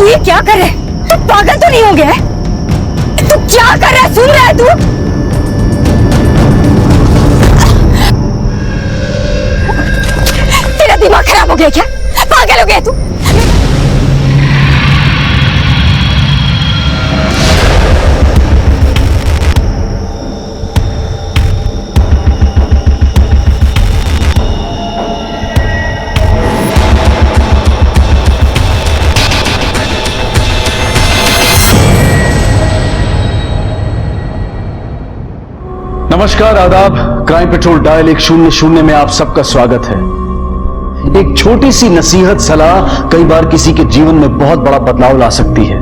तू ये क्या कर रहा है? तू पागल तो नहीं हो गया है? तू क्या कर रहा है? सुन रहा है तू? तेरा दिमाग खराब हो गया क्या? पागल हो गया तू? नमस्कार, आदाब। क्राइम पेट्रोल डायल 100 में आप सबका स्वागत है। एक छोटी सी नसीहत सलाह कई बार किसी के जीवन में बहुत बड़ा बदलाव ला सकती है,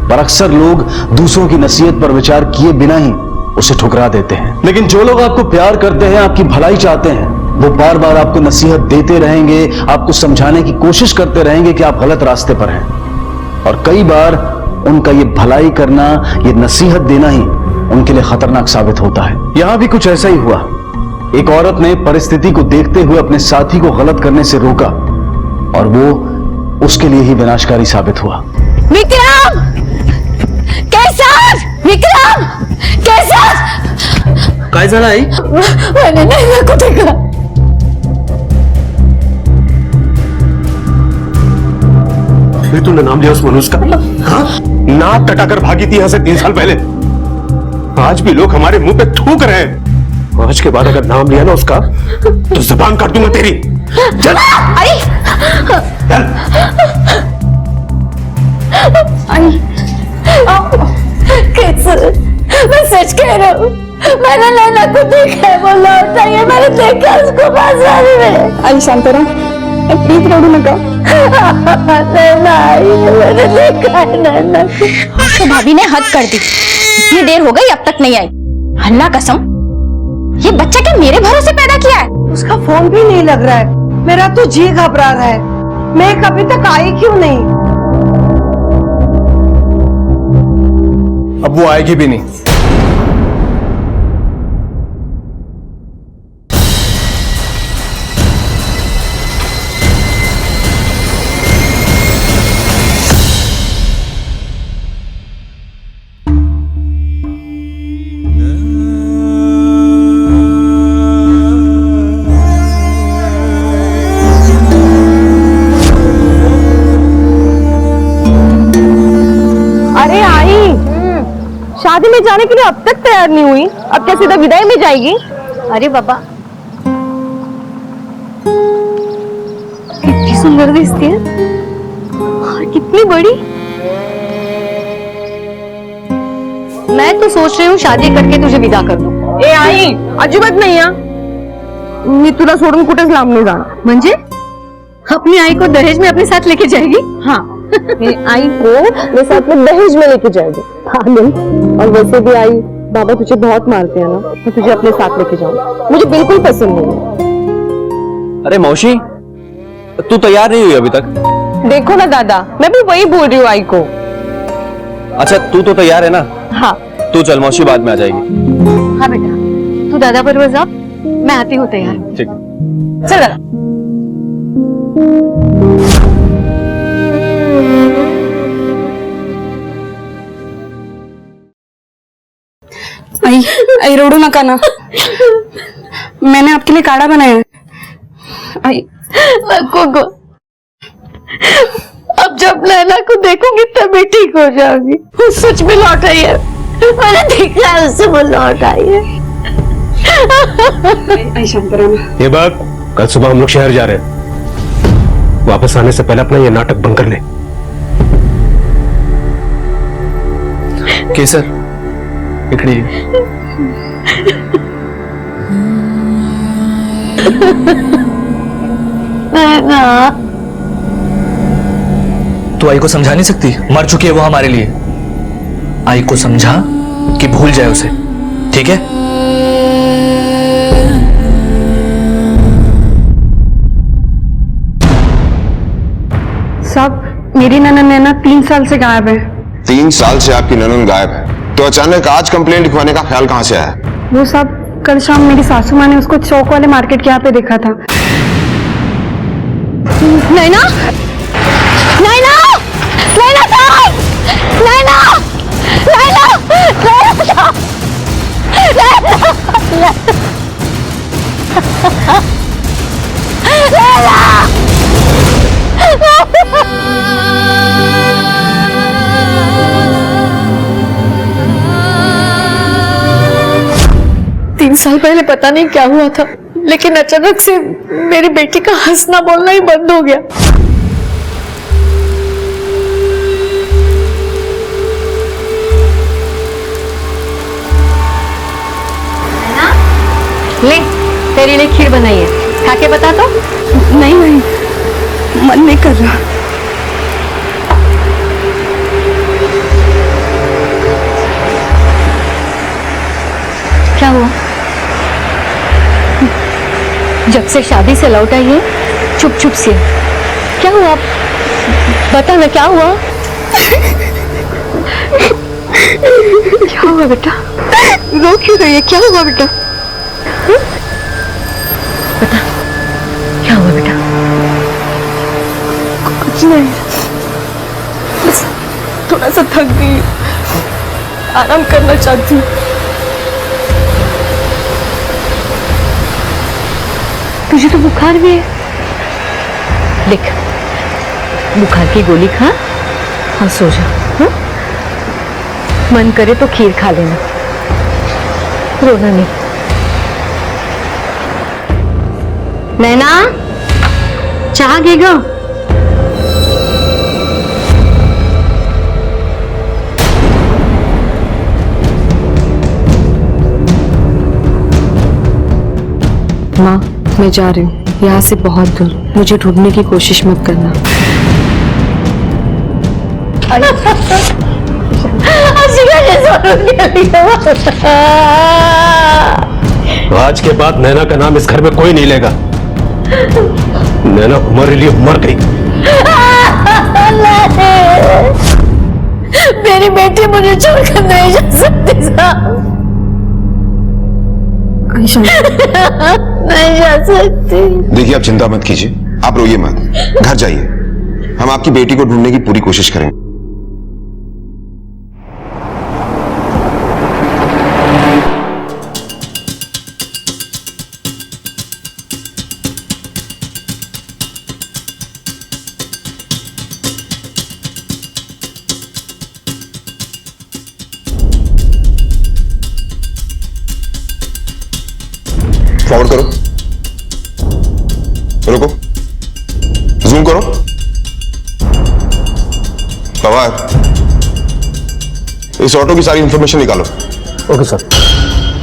पर अक्सर लोग दूसरों की नसीहत पर विचार किए बिना ही उसे ठुकरा देते हैं। लेकिन जो लोग आपको प्यार करते हैं, आपकी भलाई चाहते हैं, वो बार बार आपको नसीहत देते रहेंगे, आपको समझाने की कोशिश करते रहेंगे कि आप गलत रास्ते पर हैं। और कई बार उनका ये भलाई करना, ये नसीहत देना ही उनके लिए खतरनाक साबित होता है। यहां भी कुछ ऐसा ही हुआ। एक औरत ने परिस्थिति को देखते हुए अपने साथी को गलत करने से रोका और वो उसके लिए ही विनाशकारी साबित हुआ। विक्रम! कैसर! विक्रम! कैसर! काय झालं आई? मैंने नैना को देखा। फिर तूने नाम लिया उस मनुष्य का? हाँ? नाक कटाकर भागी थी यहां से 3 साल पहले। आज भी लोग हमारे मुंह पे थूक रहे हैं। आज के बाद अगर नाम लिया ना उसका तो जुबान काट दूंगा तेरी। चल। आई! चल। आई! कैसर! मैं सच कह रहा हूँ, मैंने नैना को देखा है। वो लौट आई है, मैंने देखा उसको बाजार में। आई शांतरा, प्लीज रोडू मत। नैना आई है, मैंने देखा है नैना को। तो भाभी ने हद कर दी। इतनी देर हो गई अब तक नहीं आई। अल्लाह कसम, ये बच्चा क्या मेरे भरोसे पैदा किया है? उसका फोन भी नहीं लग रहा है। मेरा तो जी घबरा रहा है। मैं कभी तक आई क्यों नहीं? अब वो आएगी भी नहीं। शादी में जाने के लिए अब तक तैयार नहीं हुई, अब क्या सीधा विदाई में जाएगी? अरे बाबा, कितनी सुंदर दिखती है और कितनी बड़ी। मैं तो सोच रही हूँ शादी करके तुझे विदा कर दूं। ए आई, अजिबात नाही हा। मी तुला सोडून कुठेच लांब नहीं जाना। म्हणजे अपनी आई को दहेज में अपने साथ लेके जाएगी? हाँ, मेरी आई को मेरे साथ में दहेज में लेके जाएगी। और वैसे भी आई, बाबा तुझे बहुत मारते हैं ना, मैं तुझे अपने साथ लेके जाऊंगा। मुझे बिल्कुल पसंद नहीं है। अरे मौसी, तू तैयार नहीं हुई अभी तक? देखो ना दादा, मैं भी वही बोल रही हूँ आई को। अच्छा, तू तो तैयार है ना? हाँ। तू चल, मौसी बाद में आ जाएगी। हाँ बेटा, तू दादा बरोबर जा, मैं आती हूँ तैयार। ठीक। चल दादा। आई रोडू नका ना, मैंने आपके लिए काढ़ा बनाया है। आई को अब जब नैना को देखूंगी तभी ठीक हो जाऊंगी। वो सच में लौट आई है, मैंने देखा है उससे, वो लौट आई है। आई शांतरा ना। ये बात, कल सुबह हम लोग शहर जा रहे हैं। वापस आने से पहले अपना ये नाटक बंद कर ले। केसर, इकड़ी। तू आई को समझा नहीं सकती? मर चुकी है वो हमारे लिए। आई को समझा कि भूल जाए उसे, ठीक है? साहब, मेरी नैना 3 साल से गायब है। 3 साल से आपकी ननन गायब है, तो अचानक आज कंप्लेंट लिखवाने का ख्याल कहां से आया? वो साहब, कल शाम मेरी सासू माँ ने उसको चौक वाले मार्केट के यहाँ पे देखा था। नैना, नैना, नैना साहब, नैना, नैना, नैना साहब, नैना, तीन साल पहले पता नहीं क्या हुआ था, लेकिन अचानक से मेरी बेटी का हंसना बोलना ही बंद हो गया। ले, तेरे लिए खीर बनाई है, खा के बता तो। नहीं नहीं, मन नहीं कर रहा। क्या हुआ? जब से शादी से लौट आई है, चुप चुप से। क्या हुआ? बता ना, क्या हुआ? क्या हुआ बेटा? रो क्यों रही है? क्या हुआ बेटा? बता, क्या हुआ बेटा? कुछ नहीं, बस थोड़ा सा थक गई, आराम करना चाहती हूँ। तुझे तो बुखार भी है। देख, बुखार की गोली खा और सो जा। हाँ? मन करे तो खीर खा लेना, रोना नहीं। नैना, चाह गेगा? माँ, मैं जा रही हूँ यहाँ से बहुत दूर, मुझे ढूंढने की कोशिश मत करना। आज के बाद नैना का नाम इस घर में कोई नहीं लेगा। नैना हमारे लिए मर गई। मेरी बेटी मुझे छोड़कर नहीं जा सकती साहब, नहीं जा सकती। देखिए आप चिंता मत कीजिए, आप रोइए मत, घर जाइए, हम आपकी बेटी को ढूंढने की पूरी कोशिश करेंगे। फॉरवर्ड करो, रुको, जूम करो। पवार, इस ऑटो की सारी इंफॉर्मेशन निकालो। Okay sir.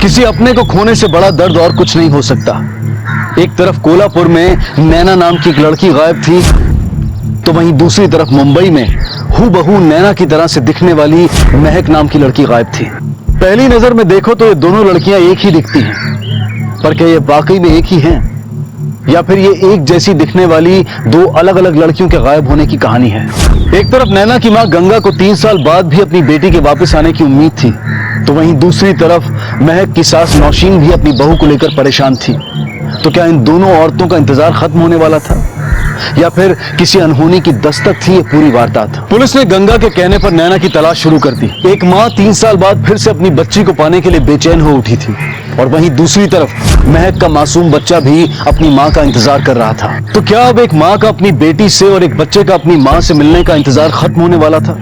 किसी अपने को खोने से बड़ा दर्द और कुछ नहीं हो सकता। एक तरफ कोल्हापुर में नैना नाम की एक लड़की गायब थी, तो वहीं दूसरी तरफ मुंबई में हूबहू नैना की तरह से दिखने वाली महक नाम की लड़की गायब थी। पहली नजर में देखो तो ये दोनों लड़कियां एक ही दिखती हैं, पर क्या ये वाकई में एक ही हैं, या फिर ये एक जैसी दिखने वाली दो अलग अलग लड़कियों के गायब होने की कहानी है। एक तरफ नैना की मां गंगा को 3 साल बाद भी अपनी बेटी के वापस आने की उम्मीद थी, तो वहीं दूसरी तरफ महक की सास नौशीन भी अपनी बहू को लेकर परेशान थी। तो क्या इन दोनों औरतों का इंतजार खत्म होने वाला था, या फिर किसी अनहोनी की दस्तक थी ये पूरी वारदात? पुलिस ने गंगा के कहने पर नैना की तलाश शुरू कर दी। एक माँ 3 साल बाद फिर से अपनी बच्ची को पाने के लिए बेचैन हो उठी थी, और वहीं दूसरी तरफ महक का मासूम बच्चा भी अपनी माँ का इंतजार कर रहा था। तो क्या अब एक माँ का अपनी बेटी से और एक बच्चे का अपनी माँ से मिलने का इंतजार खत्म होने वाला था,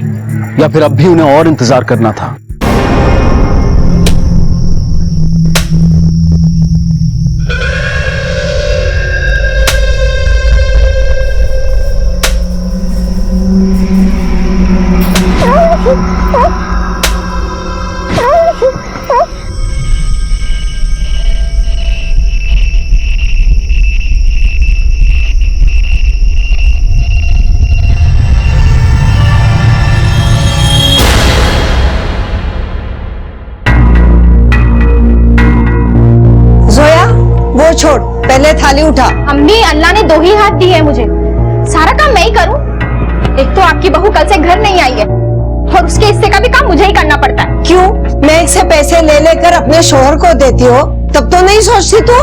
या फिर अब भी उन्हें और इंतजार करना था? वो छोड़, पहले थाली उठा। अम्मी, अल्लाह ने 2 ही हाथ दिए हैं मुझे, सारा काम मैं ही करूं? एक तो आपकी बहू कल से घर नहीं आई है, और उसके हिस्से का भी काम मुझे ही करना पड़ता है। क्यों? मैं इससे पैसे ले लेकर अपने शोहर को देती हो, तब तो नहीं सोचती तू?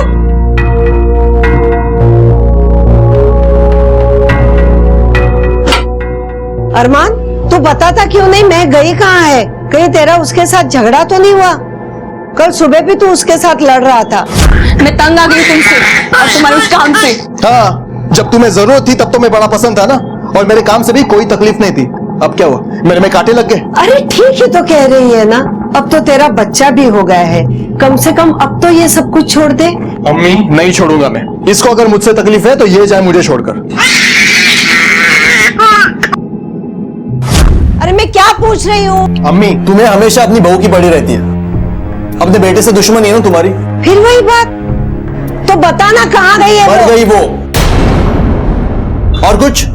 अरमान, तू बताता क्यों नहीं? मैं गई कहाँ है? कहीं तेरा उसके साथ झगड़ा तो नहीं हुआ? कल सुबह भी तू उसके साथ लड़ रहा था। मैं तंग आ गई तुमसे और तुम्हारे उस काम से। हाँ, जब तुम्हें जरूरत थी तब तो मैं बड़ा पसंद था ना, और मेरे काम से भी कोई तकलीफ नहीं थी। अब क्या हुआ? मेरे में कांटे लग गए। अरे ठीक ही तो कह रही है ना, अब तो तेरा बच्चा भी हो गया है, कम से कम अब तो ये सब कुछ छोड़ दे। अम्मी, नहीं छोड़ूंगा मैं इसको। अगर मुझसे तकलीफ है तो ये जाए मुझे छोड़कर। अरे मैं क्या पूछ रही हूँ? अम्मी, तुम्हें हमेशा अपनी बहू की पड़ी रहती है, अपने बेटे से दुश्मनी है ना तुम्हारी। फिर वही बात, तो बताना कहाँ गई है? मर गई वो। और कुछ?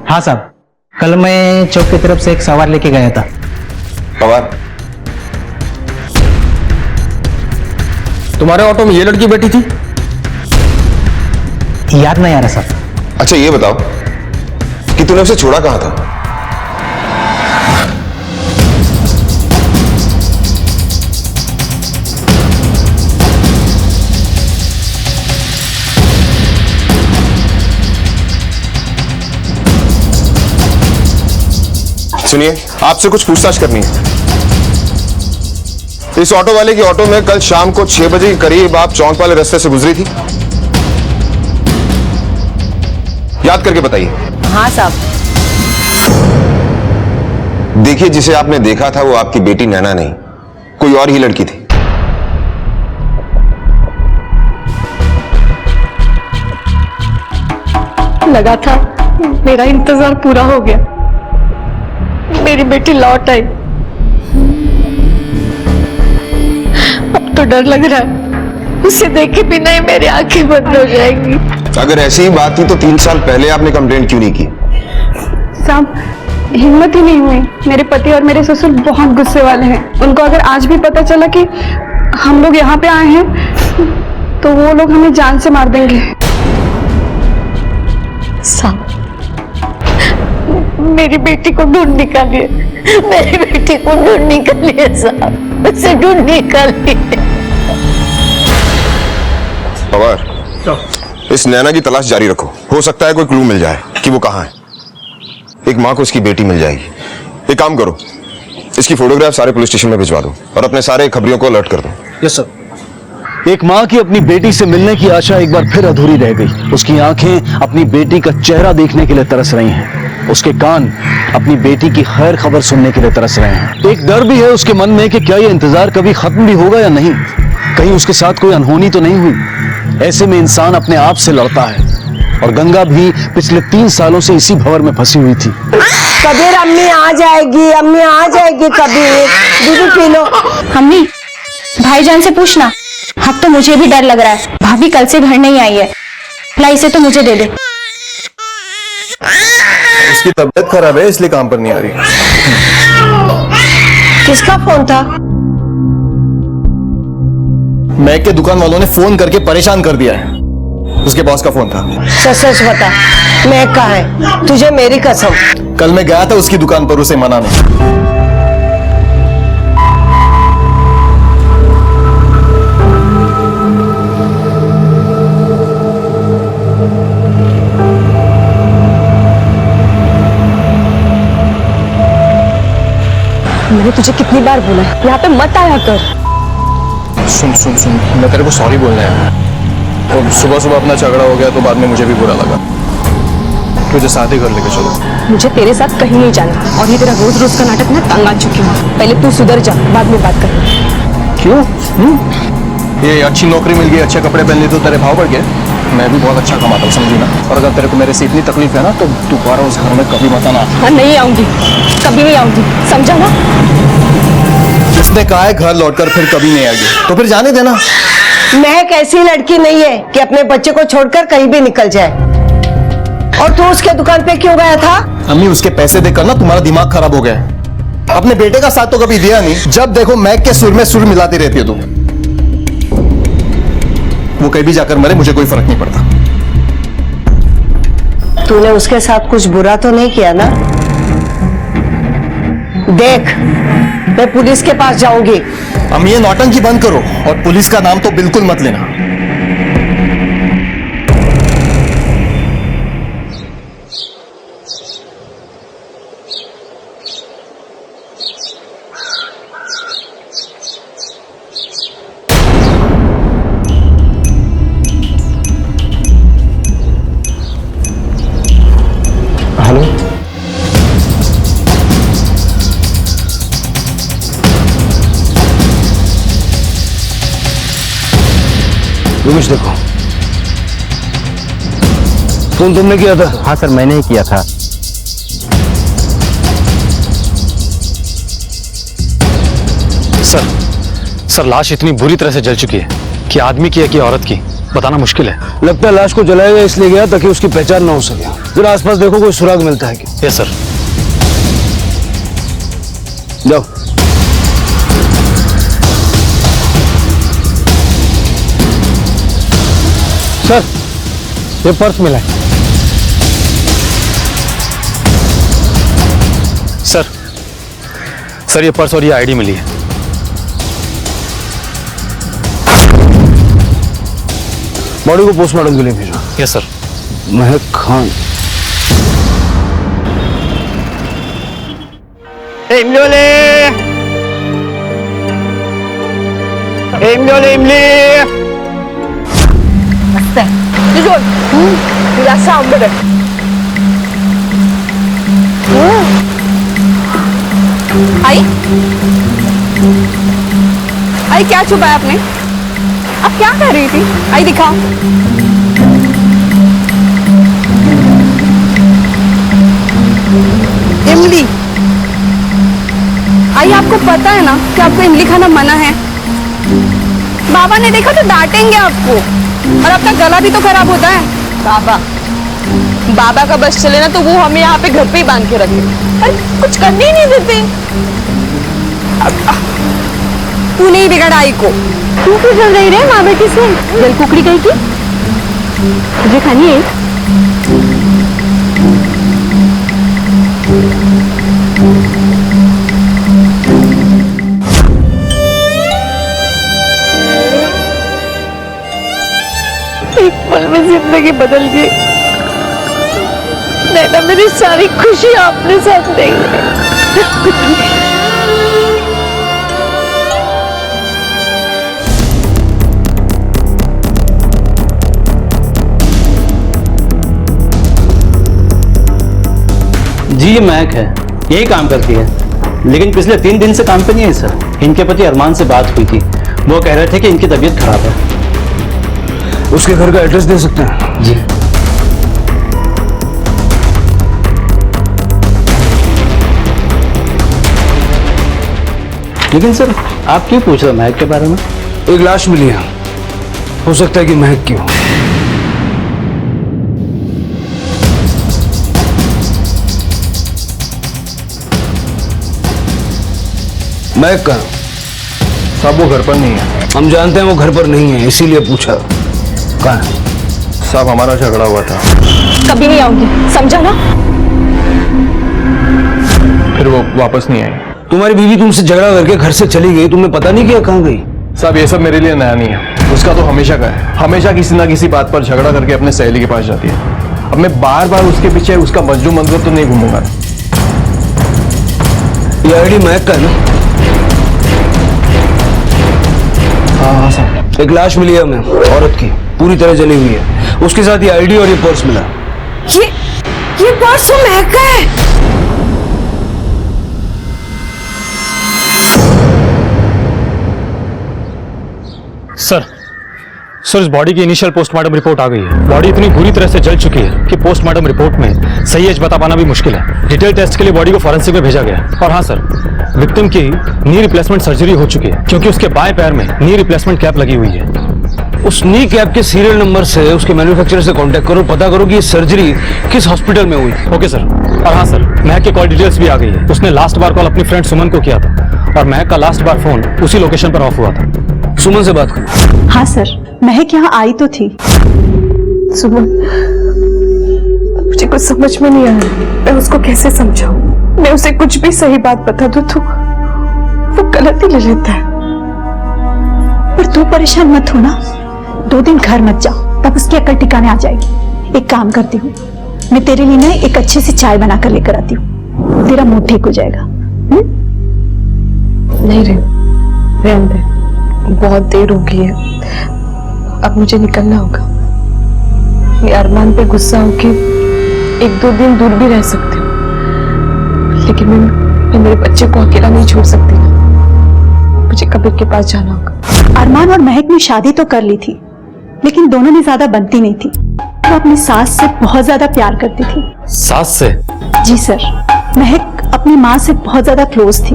हाँ साहब, कल मैं चौक की तरफ से एक सवार लेके गया था। पवार, तुम्हारे ऑटो में ये लड़की बैठी थी? याद नहीं आ रहा साहब। अच्छा ये बताओ कि तूने उसे छोड़ा कहां था? सुनिए, आपसे कुछ पूछताछ करनी है। इस ऑटो वाले की ऑटो में कल शाम को 6 बजे के करीब आप चौक वाले रास्ते से गुजरी थी? याद करके बताइए। हाँ साहब। देखिए, जिसे आपने देखा था वो आपकी बेटी नैना नहीं, कोई और ही लड़की थी। लगा था मेरा इंतजार पूरा हो गया, मेरी बेटी लौट आई। अब तो डर लग रहा है, उसे देखे बिना ही मेरी आंखें बंद हो जाएंगी। अगर ऐसी ही बात थी तो 3 साल पहले आपने कंप्लेंट क्यों नहीं की? साहब, हिम्मत ही नहीं हुई। मेरे पति और मेरे ससुर बहुत गुस्से वाले हैं। उनको अगर आज भी पता चला कि हम लोग यहाँ पे आए हैं तो वो लोग हमें जान से मार देंगे। साहब, मेरी बेटी को ढूंढ निकालिए, मेरी बेटी को ढूंढ निकालिए साहब, उसे ढूंढ निकालिए। पवार, इस नैना की तलाश जारी रखो, हो सकता है कोई क्लू मिल जाए कि वो कहां है। एक मां को उसकी बेटी मिल जाएगी। एक काम करो, इसकी फोटोग्राफ सारे पुलिस स्टेशन में भिजवा दो और अपने सारे खबरियों को अलर्ट कर दो। Yes sir. एक मां की अपनी बेटी से मिलने की आशा एक बार फिर अधूरी रह गई। उसकी आंखें अपनी बेटी का चेहरा देखने के लिए तरस रही हैं। उसके कान अपनी बेटी की खैर खबर सुनने के लिए तरस रहे हैं। एक डर भी है उसके मन में कि क्या यह इंतजार कभी खत्म भी होगा या नहीं, कहीं उसके साथ कोई अनहोनी तो नहीं हुई। ऐसे में इंसान अपने आप से लड़ता है, और गंगा भी पिछले 3 सालों से इसी भंवर में फंसी हुई थी। कबीर, अम्मी आ जाएगी, अम्मी आ जाएगी। कबीर, दूध पी लो। अम्मी, भाईजान से पूछना। अब तो मुझे भी डर लग रहा है, भाभी कल से घर नहीं आई है। लाई से तो मुझे दे दे। इसकी तबीयत खराब है इसलिए काम पर नहीं आ रही। किसका फोन था? मैक के दुकान वालों ने फोन करके परेशान कर दिया है। उसके बॉस का फोन था। सच सच बता, मैं कहाँ है? तुझे मेरी कसम। कल मैं गया था उसकी दुकान पर, उसे मना नहीं। मैंने तुझे कितनी बार बोला है यहाँ पे मत आया कर। सुन सुन सुन, मैं तेरे को सॉरी बोलना है। और सुबह सुबह अपना झगड़ा हो गया तो बाद में मुझे भी बुरा लगा। तुझे साथ ही घर लेके चलो। मुझे तेरे साथ कहीं नहीं जाना, और ये तेरा रोज रोज का नाटक ना तंग आ चुकी हूँ। पहले तू सुधर जा, बाद में बात कर। क्यों? ये अच्छी नौकरी मिल गई, अच्छे कपड़े पहन लिए तो तेरे भाव बढ़ गए। मैं भी बहुत अच्छा कमाता हूँ, समझी ना। और अगर तेरे को मेरे से इतनी तकलीफ है ना तो दोबारा उस घर में कभी मत आना। हाँ, नहीं आऊंगी, कभी नहीं आऊंगी, समझा ना? जिसने कहा है घर लौटकर फिर कभी नहीं आएगी, तो फिर जाने देना। महक ऐसी लड़की नहीं है कि अपने बच्चे को छोड़कर कहीं भी निकल जाए। और तू उसके दुकान पे क्यों गया था? अम्मी, उसके पैसे देकर ना तुम्हारा दिमाग खराब हो गया है। अपने बेटे का साथ तो कभी दिया नहीं। जब देखो मैक के सुर में सुर मिलाती रहती है तू। वो कहीं भी जाकर मरे, मुझे कोई फर्क नहीं पड़ता। तूने उसके साथ कुछ बुरा तो नहीं किया ना? देख, मैं पुलिस के पास जाऊंगी। अम्मी, ये नौटंकी बंद करो और पुलिस का नाम तो बिल्कुल मत लेना। जो कुछ देखो। फोन तुमने किया था? हाँ सर, मैंने ही किया था। सर लाश इतनी बुरी तरह से जल चुकी है कि आदमी की है कि औरत की बताना मुश्किल है। लगता है लाश को जलाया गया इसलिए गया ताकि उसकी पहचान ना हो सके। जरा आसपास देखो, कोई सुराग मिलता है क्या? Yes sir. जाओ। सर, ये पर्स मिला है। सर ये पर्स और ये आईडी मिली है। बॉडी को पोस्टमार्टम के लिए भेजो। Yes sir. महक खान। आई क्या छुपाया आपने? अब क्या कर रही थी? आई दिखाओ। इमली। आई आपको पता है ना कि आपको इमली खाना मना है। बाबा ने देखा तो डांटेंगे आपको, और आपका गला भी तो खराब होता है। बाबा का बस चले ना तो वो हमें यहाँ पे घर पे ही बांध के रखे, अरे कुछ करने ही नहीं देते। तू नहीं बिगाड़ा आई को। तू क्यों चल रही रे माँ बेटी से? जल कुकड़ी गई थी, तुझे खानी है? एक पल में जिंदगी बदल गई। नैना मेरी सारी खुशी आपने साथ ली। जी ये महक है, यही काम करती है, लेकिन पिछले 3 दिन से काम पे नहीं है सर। इनके पति अरमान से बात हुई थी, वो कह रहे थे कि इनकी तबीयत खराब है। उसके घर का एड्रेस दे सकते हैं? जी। लेकिन सर आप क्यों पूछ रहे हो महक के बारे में? एक लाश मिली है, हो सकता है कि महक की हो। महक का साहब वो घर पर नहीं है। हम जानते हैं वो घर पर नहीं है, इसीलिए पूछा। कहाँ है? साहब हमारा झगड़ा हुआ था। कभी नहीं आऊंगी, समझा ना? फिर वो वापस नहीं आई। तुम्हारी बीवी तुमसे झगड़ा करके घर से चली गई, तुमने पता नहीं किया कहाँ गई? साहब ये सब मेरे लिए नया नहीं है, उसका तो हमेशा का है। हमेशा किसी ना किसी बात पर झगड़ा करके अपने सहेली के पास जाती है। अब मैं बार बार उसके पीछे उसका मजनू मंजूर तो नहीं घूमूंगा। ये आईडी महक का है ना? हाँ साहब। एक लाश मिली है हमें, औरत की, पूरी तरह जली हुई है। उसके साथ ये आईडी और ये पर्स मिला। ये पर्स तो महक का है। सर इस बॉडी की इनिशियल पोस्टमार्टम रिपोर्ट आ गई है। बॉडी इतनी बुरी तरह से जल चुकी है कि पोस्टमार्टम रिपोर्ट में सही एज बता पाना भी मुश्किल है। डिटेल टेस्ट के लिए बॉडी को फॉरेंसिक में भेजा गया। और हाँ सर, विक्टिम की नी रिप्लेसमेंट सर्जरी हो चुकी है, क्योंकि उसके बाएं पैर में नी रिप्लेसमेंट कैप लगी हुई है। उस नी कैप के सीरियल नंबर से उसके मैन्युफैक्चरर से कांटेक्ट करो, पता करो कि ये सर्जरी किस हॉस्पिटल में हुई। Okay sir. और हाँ सर, महक की कॉल डिटेल्स भी आ गई है। उसने लास्ट बार कॉल अपनी फ्रेंड सुमन को किया था, और महक का लास्ट बार फोन उसी लोकेशन पर ऑफ हुआ था। सुमन से बात करो। हाँ सर, महक यहाँ आई तो थी। सुमन, मुझे कुछ समझ में नहीं आया, मैं उसको कैसे समझाऊं? मैं उसे कुछ भी सही बात बता दूं तो वो गलत ही ले लेता है। पर तू परेशान मत हो ना, 2 दिन घर मत जाओ, तब उसकी अकल ठिकाने आ जाएगी। एक काम करती हूँ, मैं तेरे लिए ना एक अच्छी सी चाय बनाकर लेकर आती हूँ, तेरा मूड ठीक हो जाएगा। नहीं रहने दे, बहुत देर हो गई है, अब मुझे निकलना होगा। मैं अरमान पे गुस्सा होके 1-2 दिन दूर भी रह सकती हूँ, लेकिन मैं मेरे बच्चे को अकेला नहीं छोड़ सकती ना। मुझे कबीर के पास जाना होगा। अरमान और महक ने शादी तो कर ली थी, लेकिन दोनों में ज्यादा बनती नहीं थी। वो अपनी सास से बहुत ज्यादा प्यार करती थी। सास से? जी सर, महक अपनी माँ से बहुत ज्यादा क्लोज थी,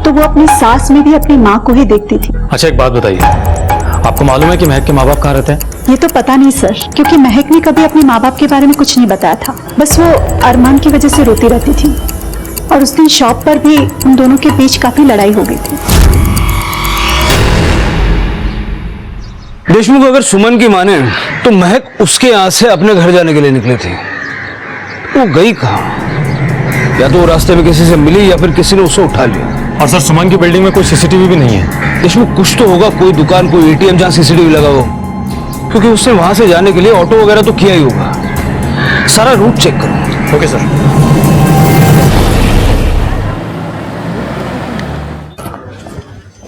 तो वो अपनी सास में भी अपनी माँ को ही देखती थी। अच्छा एक बात बताइए, आपको मालूम है कि महक के माँ बाप कहाँ रहते हैं? ये तो पता नहीं सर, क्योंकि महक ने कभी अपने माँ बाप के बारे में कुछ नहीं बताया था। बस वो अरमान की वजह से रोती रहती थी, और उस दिन शॉप पर भी उन दोनों के बीच काफी लड़ाई हो गई थी। देशमुख अगर सुमन की माने तो महक उसके यहाँ से अपने घर जाने के लिए निकली थी। वो गई कहाँ? या तो वो रास्ते में किसी से मिली या फिर किसी ने उसे उठा लिया। और सर सुमन की बिल्डिंग में कोई सीसीटीवी भी नहीं है। देशमुख कुछ तो होगा, कोई दुकान, कोई एटीएम जहाँ सीसीटीवी लगा हो, क्योंकि उसने वहां से जाने के लिए ऑटो वगैरह तो किया ही होगा। सारा रूट चेक करो। Okay sir.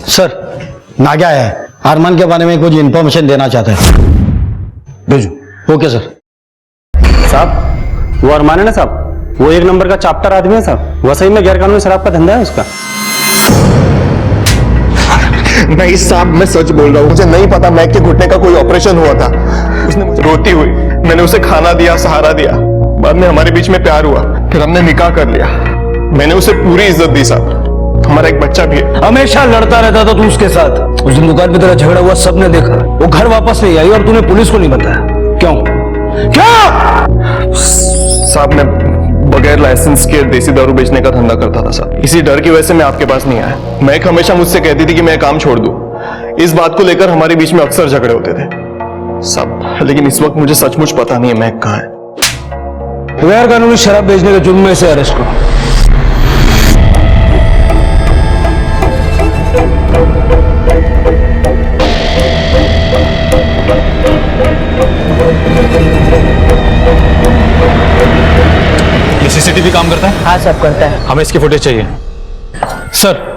सर नाग्या है, अरमान के बारे में कुछ इन्फॉर्मेशन देना चाहते हैं। भेजो। Okay sir. साहब वो अरमान है ना साहब, वो 1 नंबर का चाप्टर आदमी है साहब। वह सही में गैर कानूनी शराब का धंधा है उसका। नहीं साहब, मैं सच बोल रहा हूँ। मुझे नहीं पता महक के घुटने का कोई ऑपरेशन हुआ था। उसने मुझे रोती हुई, मैंने उसे खाना दिया, सहारा दिया। बाद में हमारे बीच में प्यार हुआ, फिर हमने निकाह कर लिया। मैंने उसे पूरी इज्जत दी साहब। हमारा एक बच्चा भी है। हमेशा लड़ता रहता था तू उसके साथ। उस दिन दुकान पे तेरा झगड़ा हुआ सबने देखा। वो घर वापस नहीं आई और तूने पुलिस को नहीं बताया। क्यों? साहब मैं बगैर लाइसेंस के देसी दारू बेचने का धंधा करता था साहब। इसी डर की वजह से मैं आपके पास नहीं आया। महक हमेशा मुझसे कहती थी कि मैं काम छोड़ दूं। इस बात को लेकर हमारे बीच में अक्सर झगड़े होते थे साहब। लेकिन इस वक्त मुझे सचमुच पता नहीं है महक कहाँ है। गैर कानूनी शराब बेचने के जुर्म में से अरेस्ट करो। ये सीसीटीवी काम करता है? हाँ सब करता है। हमें इसकी फुटेज चाहिए। सर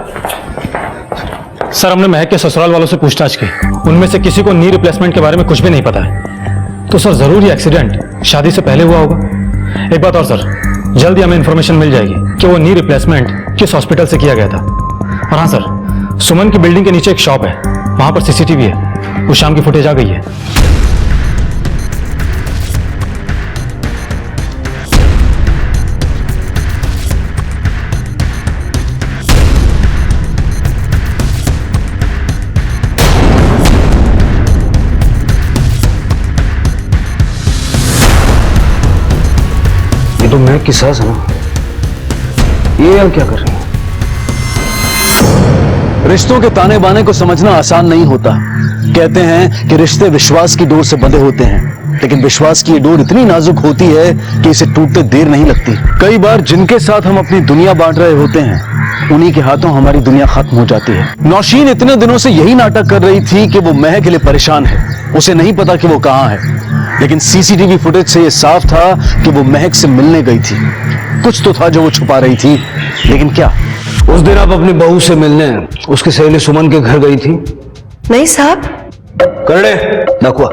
हमने महक के ससुराल वालों से पूछताछ की, उनमें से किसी को नी रिप्लेसमेंट के बारे में कुछ भी नहीं पता है। तो सर जरूर ये एक्सीडेंट शादी से पहले हुआ होगा। एक बात और सर, जल्दी हमें इंफॉर्मेशन मिल जाएगी कि वो नी रिप्लेसमेंट किस हॉस्पिटल से किया गया था। और हाँ सर, सुमन की बिल्डिंग के नीचे एक शॉप है, वहां पर सीसीटीवी है। उस शाम की फुटेज आ गई है। तो महक की सास है ना, ये यहाँ क्या कर रही है? रिश्तों के ताने बाने को समझना आसान नहीं होता। कहते हैं कि रिश्ते विश्वास की डोर से बंधे होते हैं, लेकिन विश्वास की ये डोर इतनी नाजुक होती है कि इसे टूटते देर नहीं लगती। कई बार जिनके साथ हम अपनी दुनिया बांट रहे होते हैं, उन्हीं के हाथों हमारी दुनिया खत्म हो जाती है। नौशीन इतने दिनों से यही नाटक कर रही थी कि वो महक के लिए परेशान है। उसे नहीं पता कि वो कहाँ है, लेकिन सीसीटीवी फुटेज से ये साफ था कि वो महक से मिलने गई थी। कुछ तो था जो वो छुपा रही थी, लेकिन क्या? उस दिन आप अपनी बहू से मिलने उसकी सहेली सुमन के घर गई थी? नहीं साहब। करड़े नकुआ।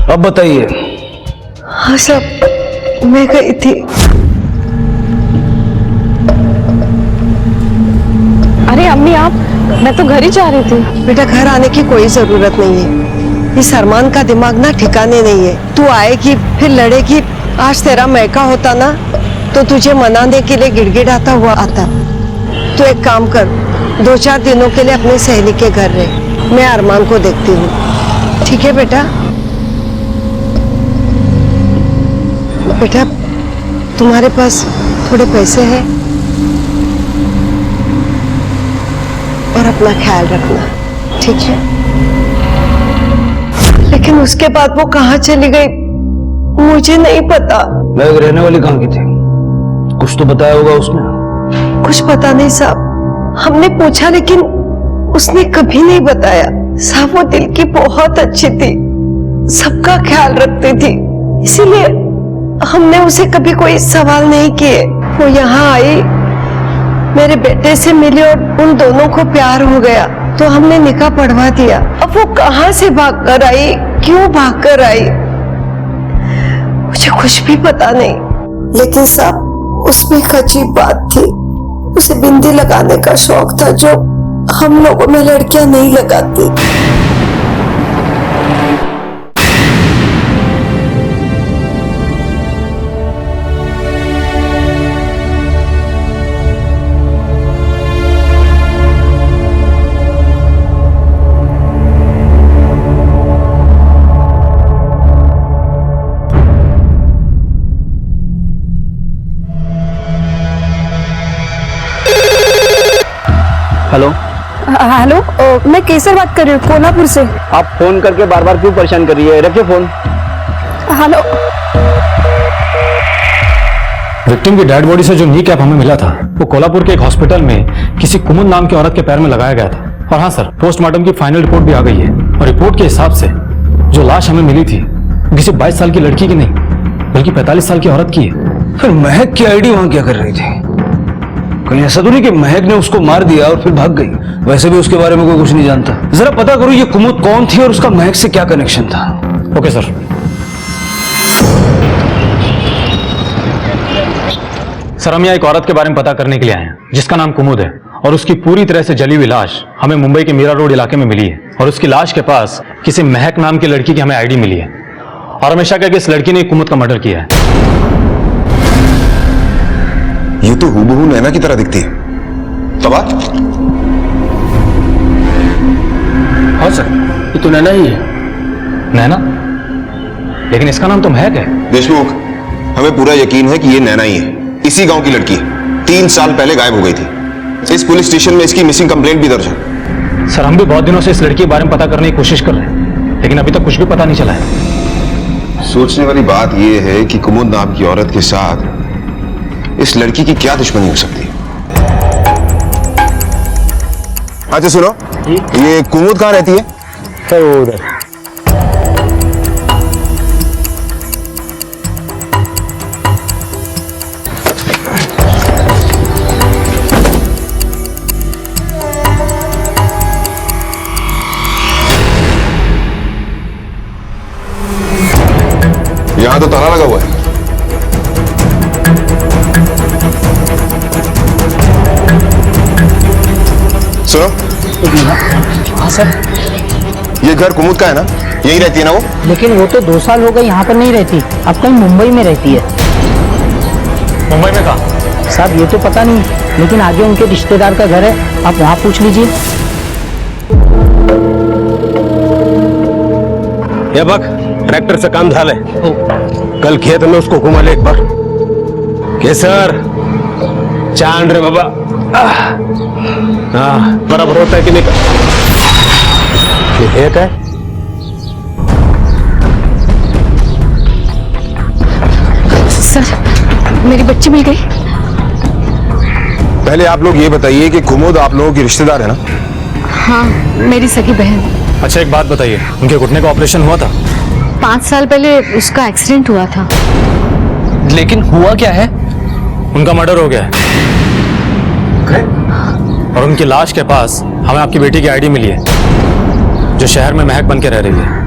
अब बताइए। हाँ साहब, मैं गई थी। अरे अम्मी आप, मैं तो घर ही जा रही थी। बेटा घर आने की कोई जरूरत नहीं है। इस अरमान का दिमाग ना ठिकाने नहीं है। तू आएगी फिर लड़ेगी। आज तेरा मैका होता ना तो तुझे मनाने के लिए गिड़गिड़ाता हुआ आता। तू एक काम कर, 2-4 दिनों के लिए अपने सहेली के घर रहे। मैं अरमान को देखती हूँ। ठीक है बेटा? बेटा तुम्हारे पास थोड़े पैसे हैं और अपना ख्याल रखना, ठीक है? लेकिन उसके बाद वो कहाँ चली गई मुझे नहीं पता। मैं रहने वाली कहाँ की थी? कुछ तो बताया होगा उसने। कुछ पता नहीं साहब, हमने पूछा लेकिन उसने कभी नहीं बताया। साहब वो दिल की बहुत अच्छी थी, सबका ख्याल रखती थी, इसीलिए हमने उसे कभी कोई सवाल नहीं किए। वो यहाँ आई, मेरे बेटे से मिली और उन दोनों को प्यार हो गया तो हमने निकाह पढ़वा दिया। अब वो कहाँ से भागकर आई, क्यों भागकर आई, मुझे कुछ भी पता नहीं। लेकिन साहब उसमें एक अजीब बात थी, उसे बिंदी लगाने का शौक था जो हम लोगों में लड़कियां नहीं लगाती। हेलो हेलो, मैं केसर बात कर रही हूँ, कोल्हापुर से। आप फोन करके बार बार क्यों परेशान कर रही है? रखिए फोन। हेलो। विक्टिम की डेड बॉडी से जो नी कैप हमें मिला था वो कोल्हापुर के एक हॉस्पिटल में किसी कुमुद नाम की औरत के पैर में लगाया गया था। और हाँ सर, पोस्टमार्टम की फाइनल रिपोर्ट भी आ गई है और रिपोर्ट के हिसाब से जो लाश हमें मिली थी वो किसी 22 साल की लड़की की नहीं बल्कि 45 साल की औरत की है। फिर महक की आईडी वहां क्या कर रही थी? कहीं ऐसा तो नहीं कि महक ने उसको मार दिया और फिर भाग गई? वैसे भी उसके बारे में कोई कुछ नहीं जानता। जरा पता करो ये कुमुद कौन थी और उसका महक से क्या कनेक्शन था। Okay sir. सर, हम यहाँ एक औरत के बारे में पता करने के लिए आए हैं जिसका नाम कुमुद है और उसकी पूरी तरह से जली हुई लाश हमें मुंबई के मीरा रोड इलाके में मिली है। और उसकी लाश के पास किसी महक नाम की लड़की की हमें आईडी मिली है और हमेशा कहा कि इस लड़की ने कुमुद का मर्डर किया है। ये तो हूबहू नैना की तरह दिखती है। तबा? हाँ सर, ये तो नैना ही है। नैना? लेकिन इसका नाम तो महक है। देशमुख, हमें पूरा यकीन है कि ये नैना ही है। इसी गांव की लड़की है, 3 साल पहले गायब हो गई थी। इस पुलिस स्टेशन में इसकी मिसिंग कंप्लेंट भी दर्ज है। सर, हम भी बहुत दिनों से इस लड़की के बारे में पता करने की कोशिश कर रहे हैं लेकिन अभी तक कुछ भी पता नहीं चला है। सोचने वाली बात यह है कि कुमुद नाम की औरत के साथ इस लड़की की क्या दुश्मनी हो सकती है। अच्छा सुनो, ये कुमुद कहाँ रहती है? सर वो उधर। यहां तो ताला लगा हुआ है। सुनो। हाँ सर। ये घर कुमुद का है ना? यहीं रहती है ना वो? लेकिन वो तो 2 साल हो गए यहाँ पर नहीं रहती, अब कहीं मुंबई में रहती है। मुंबई में कहाँ? साहब ये तो पता नहीं, लेकिन आगे उनके रिश्तेदार का घर है, आप वहाँ पूछ लीजिए। ये बक, ट्रैक्टर से काम झाले। कल खेत में उसको घुमा ले एक बार। केसर चांद रे बाबा। हाँ, बराबर होता है कि नहीं? ये है सर, मेरी बच्ची मिल गई। पहले आप लोग ये बताइए कि कुमुद आप लोगों की रिश्तेदार है ना? हाँ, मेरी सगी बहन। अच्छा एक बात बताइए, उनके घुटने का ऑपरेशन हुआ था? 5 साल पहले उसका एक्सीडेंट हुआ था। लेकिन हुआ क्या है? उनका मर्डर हो गया है और उनकी लाश के पास हमें आपकी बेटी की आईडी मिली है जो शहर में महक बन के रह रही है।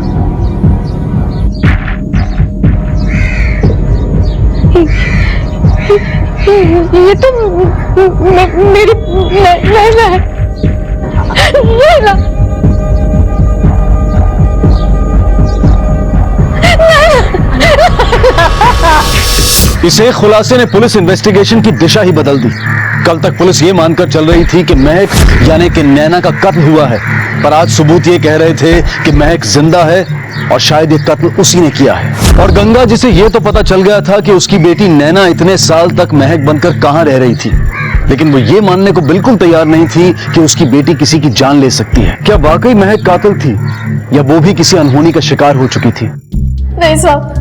ये तो मेरी नैना है। नैना। इस एक खुलासे ने पुलिस इन्वेस्टिगेशन की दिशा ही बदल दी। कल तक पुलिस ये मानकर चल रही थी कि महक यानी कि नैना का कत्ल हुआ है, पर आज सबूत ये कह रहे थे कि महक जिंदा है और शायद ये कत्ल उसी ने किया है। और गंगा जिसे ये तो पता चल गया था कि उसकी बेटी नैना इतने साल तक महक बनकर कहां रह रही थी, लेकिन वो ये मानने को बिल्कुल तैयार नहीं थी कि उसकी बेटी किसी की जान ले सकती है। क्या वाकई महक कातिल थी या वो भी किसी अनहोनी का शिकार हो चुकी थी? नहीं साहब,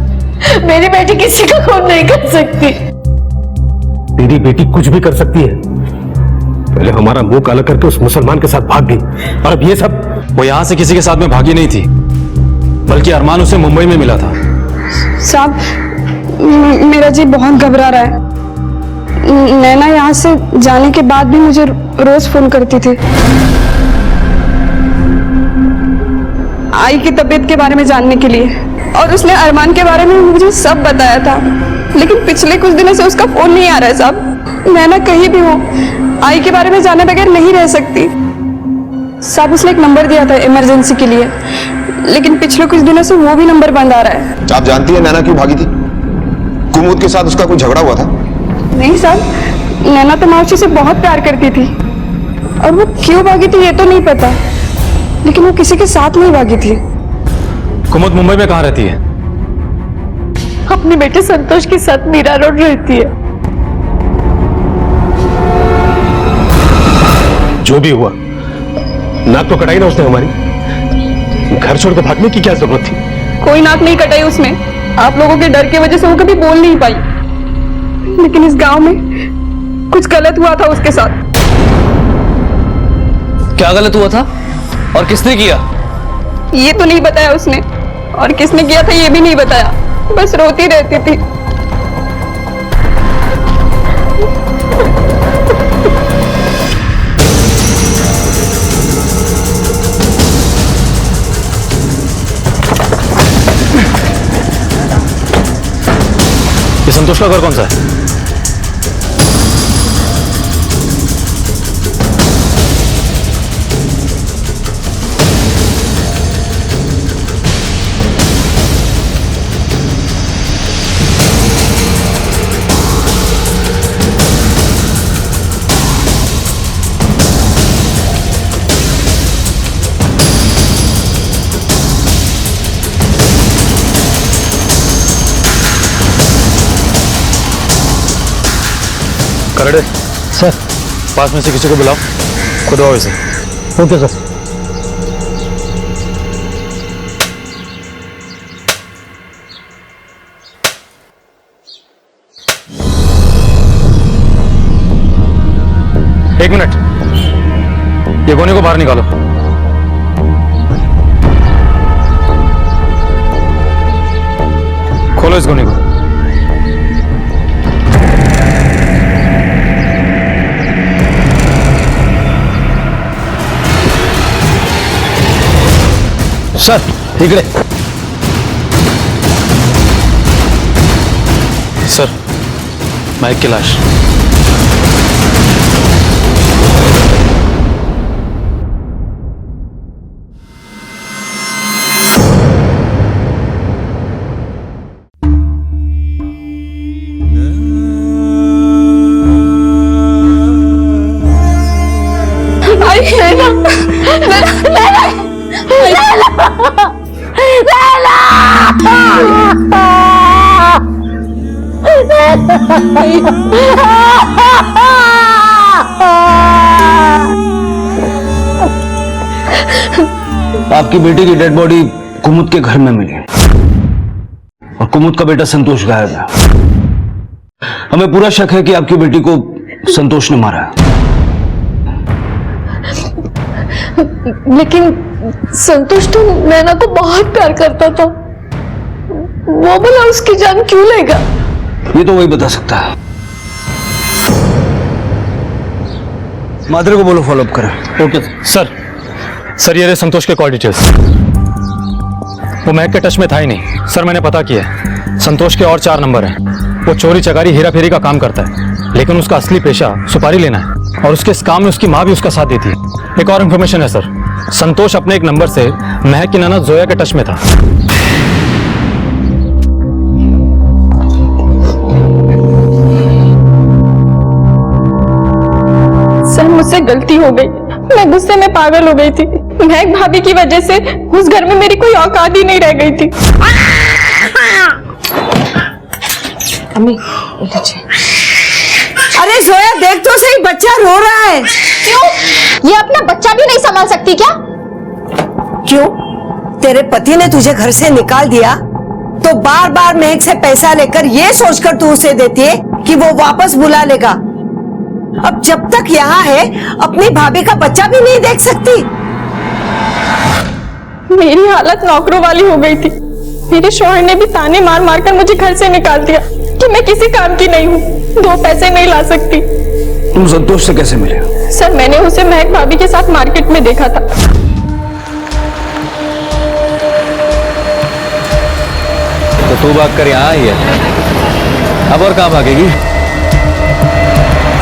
मेरी बेटी किसी का खून नहीं कर सकती। तेरी बेटी कुछ भी कर सकती है। पहले हमारा मुंह काला करके उस मुसलमान के साथ भाग गई और अब ये सब। वो यहां से किसी के साथ में भागी नहीं थी बल्कि अरमान उसे मुंबई में मिला था। साहब, मेरा जी बहुत घबरा रहा है। नैना यहाँ से जाने के बाद भी मुझे रोज फोन करती थी। आई की तबीयत के बारे में जानने के लिए, और उसने अरमान के बारे में मुझे सब बताया था। लेकिन पिछले कुछ दिनों से उसका फोन नहीं आ रहा है साहब। नैना कहीं भी हो, आई के बारे में जाने बगैर नहीं रह सकती साहब। उसने एक नंबर दिया था इमरजेंसी के लिए, लेकिन पिछले कुछ दिनों से वो भी नंबर बंद आ रहा है। आप जानती है नैना क्यों भागी थी? कुमुद के साथ उसका कोई झगड़ा हुआ था? नहीं साहब, नैना तो मावशी से बहुत प्यार करती थी, और वो क्यों भागी थी ये तो नहीं पता, लेकिन वो किसी के साथ नहीं भागी थी। कुमुद मुंबई में कहाँ रहती है? अपने बेटे संतोष के साथ मीरा रोड रहती है। जो भी हुआ, नाक तो कटाई ना उसने हमारी। घर छोड़ के भागने की क्या जरूरत थी? कोई नाक नहीं कटाई उसने, आप लोगों के डर की वजह से वो कभी बोल नहीं पाई। लेकिन इस गांव में कुछ गलत हुआ था उसके साथ। क्या गलत हुआ था और किसने किया? ये तो नहीं बताया उसने, और किसने किया था ये भी नहीं बताया, बस रोती रहती थी। ये संतोष का घर कौन सा है? करड़े सर। पास में से किसी को बुलाओ, खुद आओ इसे। Okay sir. एक मिनट, ये गोने को बाहर निकालो। खोलो इस गोने को। सर इकडे। सर, महक की लाश। आई नैना, नैना, आपकी बेटी की डेड बॉडी कुमुद के घर में मिली और कुमुद का बेटा संतोष गायब है। हमें पूरा शक है कि आपकी बेटी को संतोष ने मारा है। लेकिन संतोष तो नैना को बहुत प्यार करता था, वो भला उसकी जान क्यों लेगा? ये तो वही बता सकता है। मादर को बोलो फॉलोअप करें। Okay sir. सर, ये रहे संतोष के कॉल डिटेल्स। वो महक के टच में था ही नहीं सर, मैंने पता किया है। संतोष के और 4 नंबर हैं। वो चोरी चकारी हेरा फेरी का काम करता है, लेकिन उसका असली पेशा सुपारी लेना है, और उसके इस काम में उसकी माँ भी उसका साथ देती है। एक और इन्फॉर्मेशन है सर, संतोष अपने एक नंबर से महक की ननद जोया के टच में था। सर, मुझसे गलती हो गई, मैं गुस्से में पागल हो गई थी। महक भाभी की वजह से उस घर में मेरी कोई औकात ही नहीं रह गई थी। अम्मी, अरे जोया देख तो सही, बच्चा रो रहा है। क्यों? ये अपना बच्चा भी नहीं संभाल सकती क्या? क्यों? तेरे पति ने तुझे घर से निकाल दिया तो बार बार महक से पैसा लेकर ये सोचकर तू उसे देती है कि वो वापस बुला लेगा। अब जब तक यहाँ है अपनी भाभी का बच्चा भी नहीं देख सकती। मेरी हालत नौकरों वाली हो गई थी। मेरे शौहर ने भी ताने मार मार कर मुझे घर से निकाल दिया कि मैं किसी काम की नहीं हूँ, 2 पैसे नहीं ला सकती। तुम संतोष से कैसे मिले? सर, मैंने उसे महक भाभी के साथ मार्केट में देखा था। तू भाग कर यहाँ आई है, अब और कहाँ भागेगी?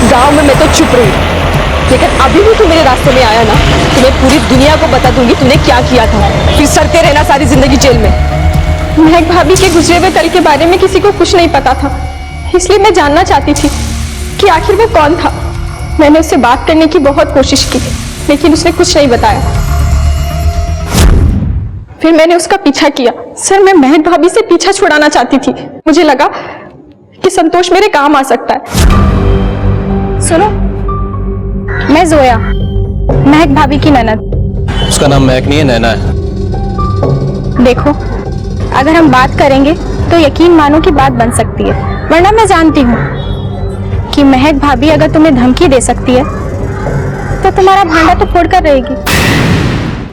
गांव में मैं तो चुप रही, लेकिन अभी भी तू मेरे रास्ते में आया ना, तो मैं पूरी दुनिया को बता दूंगी तूने क्या किया था, फिर सड़ते रहना सारी जिंदगी जेल में। महक भाभी के गुजरे हुए कल के बारे में किसी को कुछ नहीं पता था, इसलिए मैं जानना चाहती थी कि आखिर वो कौन था। मैंने उससे बात करने की बहुत कोशिश की, लेकिन उसने कुछ नहीं बताया। फिर मैंने उसका पीछा किया। सर, मैं महक भाभी से पीछा छुड़ाना चाहती थी। मुझे लगा कि संतोष मेरे काम आ सकता है। सुनो, मैं जोया, महक भाभी की ननद। उसका नाम महक नहीं है, नैना है। देखो, अगर हम बात करेंगे तो यकीन मानो कि बात बन सकती है, वरना मैं जानती हूँ कि महक भाभी अगर तुम्हें धमकी दे सकती है तो तुम्हारा भांडा तो फोड़ कर रहेगी।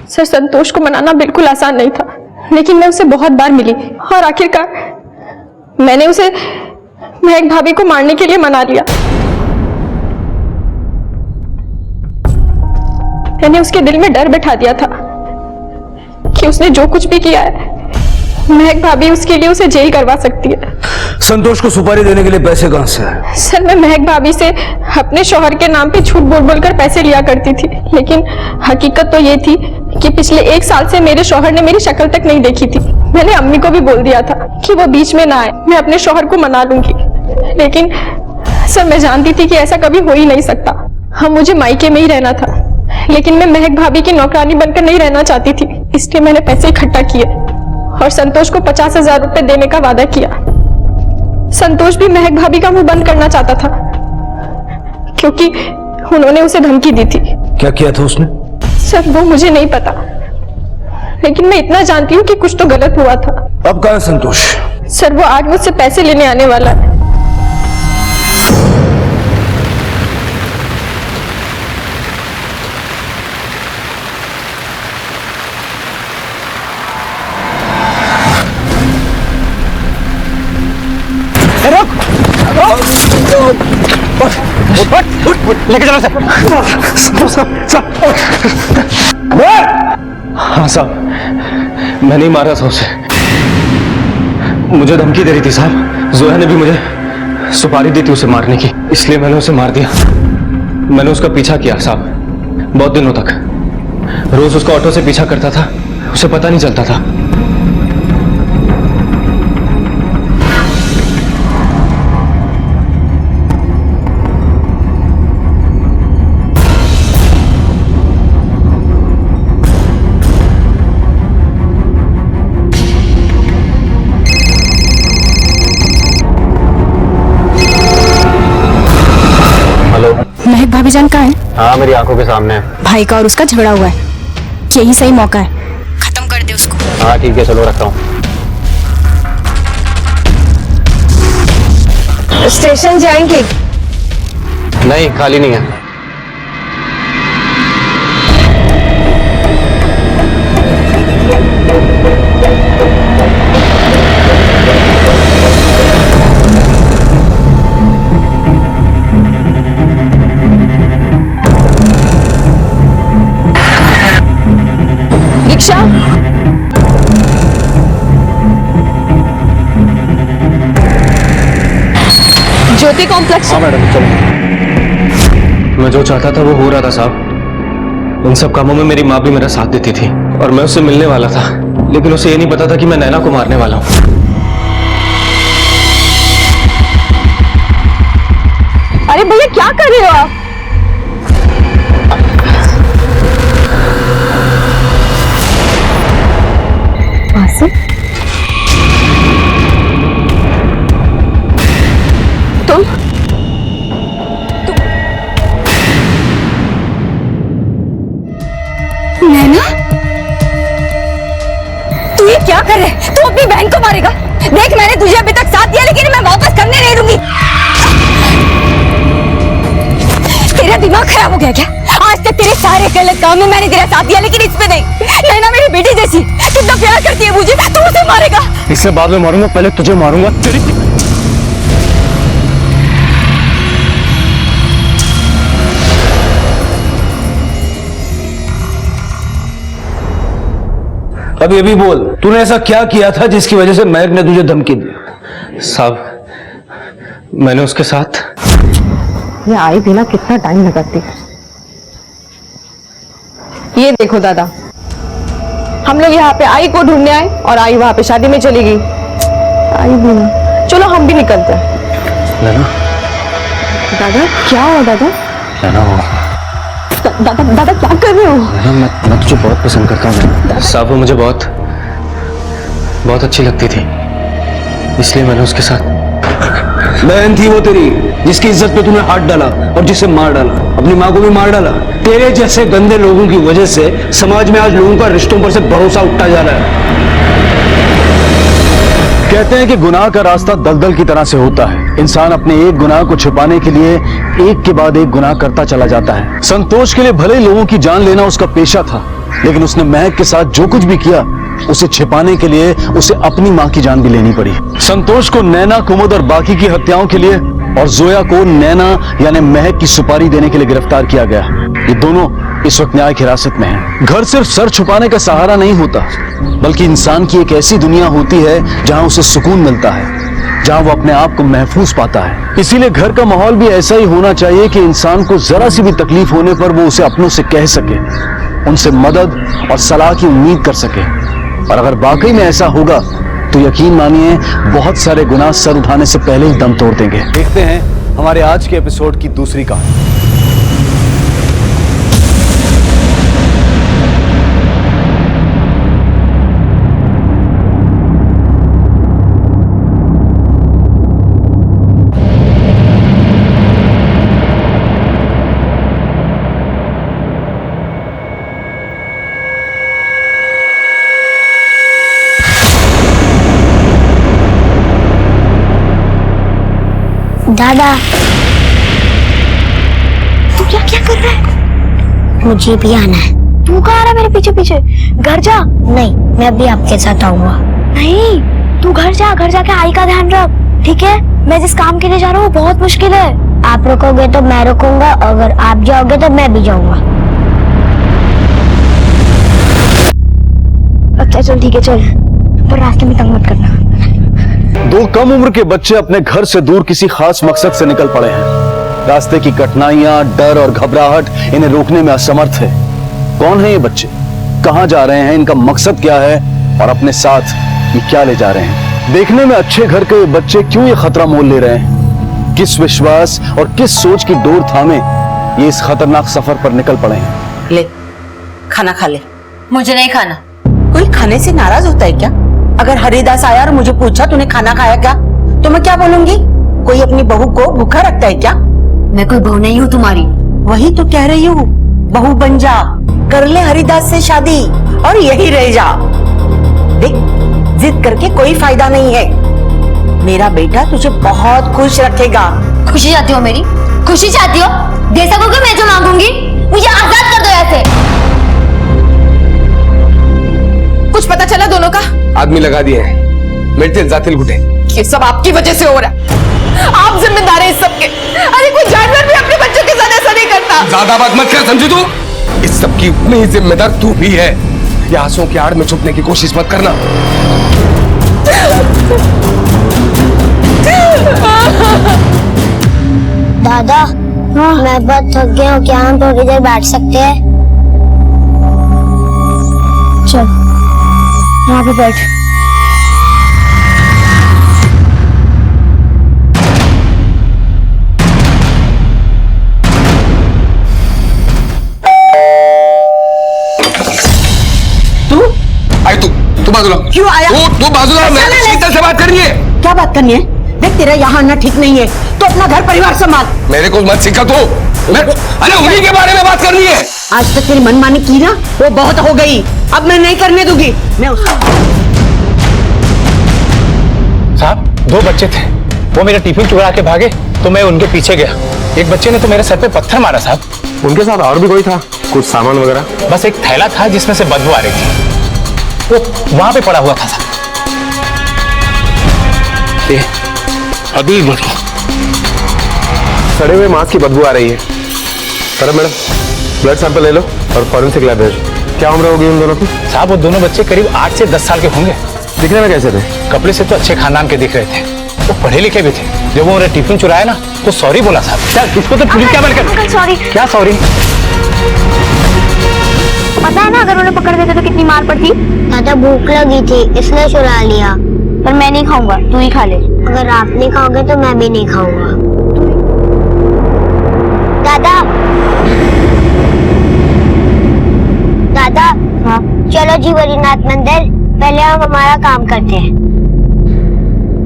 सर, संतोष को मनाना बिल्कुल आसान नहीं था, लेकिन मैं उसे बहुत बार मिली और आखिरकार मैंने उसे महक भाभी को मारने के लिए मना लिया। मैंने उसके दिल में डर बैठा दिया था कि उसने जो कुछ भी किया है, महक भाभी उसके लिए उसे जेल करवा सकती है। संतोष को सुपारी देने के लिए पैसे कहां से आए? सर, मैं महक भाभी से अपने शौहर के नाम पे झूठ बोल बोल कर पैसे लिया करती थी, लेकिन हकीकत तो ये थी कि पिछले 1 साल से मेरे शौहर ने मेरी शक्ल तक नहीं देखी थी। मैंने अम्मी को भी बोल दिया था कि वो बीच में ना आए, मैं अपने शौहर को मना लूंगी, लेकिन सर मैं जानती थी कि ऐसा कभी हो ही नहीं सकता। हाँ, मुझे मायके में ही रहना था, लेकिन मैं महक भाभी की नौकरानी बनकर नहीं रहना चाहती थी, इसलिए मैंने पैसे इकट्ठा किए और संतोष को 50,000 रुपए देने का वादा किया। संतोष भी महक भाभी का मुंह बंद करना चाहता था, क्योंकि उन्होंने उसे धमकी दी थी। क्या किया था उसने? सर, वो मुझे नहीं पता, लेकिन मैं इतना जानती हूँ कि कुछ तो गलत हुआ था। अब कहाँ है संतोष? सर, वो आज मुझसे पैसे लेने आने वाला है। लेके चलो हाँ साहब, मैं नहीं मारा था उसे, मुझे धमकी दे रही थी साहब। जोया ने भी मुझे सुपारी दी थी उसे मारने की, इसलिए मैंने उसे मार दिया। मैंने उसका पीछा किया साहब बहुत दिनों तक, रोज उसका ऑटो से पीछा करता था, उसे पता नहीं चलता था। महक भाभी जान कहाँ है? हाँ, मेरी आंखों के सामने है। भाई का और उसका झगड़ा हुआ है, यही सही मौका है, खत्म कर दे उसको। हाँ ठीक है, चलो रखता हूँ। स्टेशन जाएंगे? नहीं, खाली नहीं है। रिक्शा, ज्योति कॉम्प्लेक्स। हाँ मैडम, चलो। मैं जो चाहता था वो हो रहा था साहब। इन सब कामों में मेरी माँ भी मेरा साथ देती थी और मैं उससे मिलने वाला था, लेकिन उसे ये नहीं पता था कि मैं नैना को मारने वाला हूँ। अरे भैया, क्या कर रहे हो आप? नैना, तू ये क्या कर रहे है? तू अपनी बहन को मारेगा? देख, मैंने तुझे अभी तक साथ दिया, लेकिन मैं वापस करने नहीं दूंगी। तेरा दिमाग खराब हो गया क्या? आज तक तेरे सारे गलत काम में मैंने तेरा साथ दिया, लेकिन इस पे नहीं। नैना मेरी बेटी जैसी, कितना प्यार करती है मुझे, तू उसे मारेगा? इससे बाद में मारूंगा, पहले तुझे मारूंगा। तेरी अब ये भी बोल, तूने ऐसा क्या किया था जिसकी वजह से महक ने तुझे धमकी दी? साहब, मैंने उसके साथ ये आई भी ना कितना टाइम लगाती है। ये देखो दादा, हम लोग यहाँ पे आई को ढूंढने आए और आई वहां पे शादी में चली गई। आई भी ना, चलो हम भी निकलते हैं। नैना, दादा क्या हुआ दादा? नैना वो दादा दादा क्या कर रहे हो? नैना, मैं तुझे बहुत पसंद करता हूँ। साहब वो मुझे बहुत बहुत अच्छी लगती थी, इसलिए मैंने उसके साथ। बहन थी वो तेरी, जिसकी इज्जत पे तूने हाथ डाला और जिसे मार डाला, अपनी माँ को भी मार डाला। तेरे जैसे गंदे लोगों की वजह से समाज में आज लोगों का रिश्तों पर से भरोसा उठता जा रहा है। कहते हैं कि गुनाह का रास्ता दलदल की तरह से होता है। इंसान अपने एक गुनाह को छुपाने के लिए एक के बाद एक गुनाह करता चला जाता है। संतोष के लिए भले ही लोगों की जान लेना उसका पेशा था, लेकिन उसने महक के साथ जो कुछ भी किया उसे छिपाने के लिए उसे अपनी मां की जान भी लेनी पड़ी। संतोष को नैना, कुमुद और बाकी की हत्याओं के लिए और जोया को नैना यानी महक की सुपारी देने के लिए गिरफ्तार किया गया। ये दोनों इस वक्त न्याय की हिरासत में हैं। घर सिर्फ सर छुपाने का सहारा नहीं होता, बल्कि इंसान की एक ऐसी दुनिया होती है जहां उसे सुकून मिलता है, जहां वो अपने आप को महफूज पाता है। इसीलिए घर का माहौल भी ऐसा ही होना चाहिए कि इंसान को जरा सी भी तकलीफ होने पर वो उसे अपनों से कह सके, उनसे मदद और सलाह की उम्मीद कर सके। और अगर वाकई में ऐसा होगा तो यकीन मानिए बहुत सारे गुनाह सर उठाने से पहले ही दम तोड़ देंगे। देखते हैं हमारे आज के एपिसोड की दूसरी कहानी। दादा, तू क्या क्या कर रहा है? मुझे भी आना है। तू कहाँ आ रहा है मेरे पीछे पीछे? घर जा। नहीं, मैं अभी आपके साथ आऊंगा। नहीं, तू घर जा, घर जाके आई का ध्यान रख, ठीक है? मैं जिस काम के लिए जा रहा हूँ बहुत मुश्किल है। आप रुकोगे तो मैं रुकूंगा, अगर आप जाओगे तो मैं भी जाऊंगा। अच्छा चल ठीक है, चल, पर रास्ते में तंग मत करना। दो कम उम्र के बच्चे अपने घर से दूर किसी खास मकसद से निकल पड़े हैं। रास्ते की कठिनाइयां, डर और घबराहट इन्हें रोकने में असमर्थ है। कौन है ये बच्चे, कहां जा रहे हैं, इनका मकसद क्या है और अपने साथ ये क्या ले जा रहे हैं? देखने में अच्छे घर के ये बच्चे क्यों ये खतरा मोल ले रहे हैं? किस विश्वास और किस सोच की डोर थामे ये इस खतरनाक सफर पर निकल पड़े हैं? ले, खाना खा ले। मुझे नहीं खाना। कोई खाने से नाराज होता है क्या? अगर हरिदास आया और मुझे पूछा तूने खाना खाया क्या, तो मैं क्या बोलूंगी? कोई अपनी बहू को भूखा रखता है क्या? मैं कोई बहू नहीं हूँ तुम्हारी। वही तो कह रही हूँ, बहू बन जा, कर ले हरिदास से शादी और यही रह जा। देख, जिद करके कोई फायदा नहीं है। मेरा बेटा तुझे बहुत खुश रखेगा। खुशी चाहती हो मेरी? खुशी चाहती हो? दे सकोगे मैं जो मांगूंगी? मुझे आजाद कर दो ऐसे। कुछ पता चला दोनों का? आदमी लगा दिए हैं, मिलते जातिल घुटे। ये सब आपकी वजह से हो रहा है। आप जिम्मेदार हैं इस सब के। अरे कोई जानवर भी अपने बच्चों के साथ ऐसा नहीं करता। ज्यादा बात मत कर, समझी तू? इस सब की उतनी ही जिम्मेदार तू भी है। ये आंसुओं की आड़ में छुपने की कोशिश मत करना। दादा, मैं बहुत थक गया हूँ, क्या हम थोड़ी देर बैठ सकते हैं? चल, यहाँ पे बैठ। तू बाजूला क्यों आया? तू बाजूला, मैं शीतल से बात करनी है। क्या बात करनी है? देख, तेरा यहाँ आना ठीक नहीं है, तो अपना घर परिवार संभाल। मेरे को मत सिखा तू। अरे उन्हीं के बारे में बात करनी है। आज तक तेरी मनमानी की ना, वो बहुत हो गई, अब मैं नहीं करने दूंगी। मैं साहब, दो बच्चे थे, वो मेरा टिफिन चुरा के भागे तो मैं उनके पीछे गया। एक बच्चे ने तो मेरे सर पे पत्थर मारा साहब। उनके साथ और भी कोई था? कुछ सामान वगैरह? बस एक थैला था जिसमें से बदबू आ रही थी, वो वहां पे पड़ा हुआ था साहब। अभी बढ़ो। सड़े हुए मांस की बदबू आ रही है। अरे मैडम, ब्लड सैंपल ले लो और फॉरेंसिक लैब भेजो। क्या उम्र होगी उन दोनों की? साहब वो दोनों बच्चे करीब 8 से 10 साल के होंगे। दिखने में कैसे थे? कपड़े से तो अच्छे खानदान के दिख रहे थे, वो पढ़े लिखे भी थे। जब वो उन्हें टिफिन चुराया ना तो सॉरी बोला साहब। क्या इसको तो पुलिस क्या बन कर? सॉरी। क्या सॉरी? पता है ना अगर उन्हें पकड़ देते तो कितनी मार पड़ती। दादा भूख लगी थी इसलिए चुरा लिया। पर मैं नहीं खाऊंगा, तू ही खा ले। अगर आप नहीं खाओगे तो मैं भी नहीं खाऊंगा। दादा दादा हाँ? चलो जी बद्रीनाथ मंदिर, पहले हम हमारा काम करते हैं।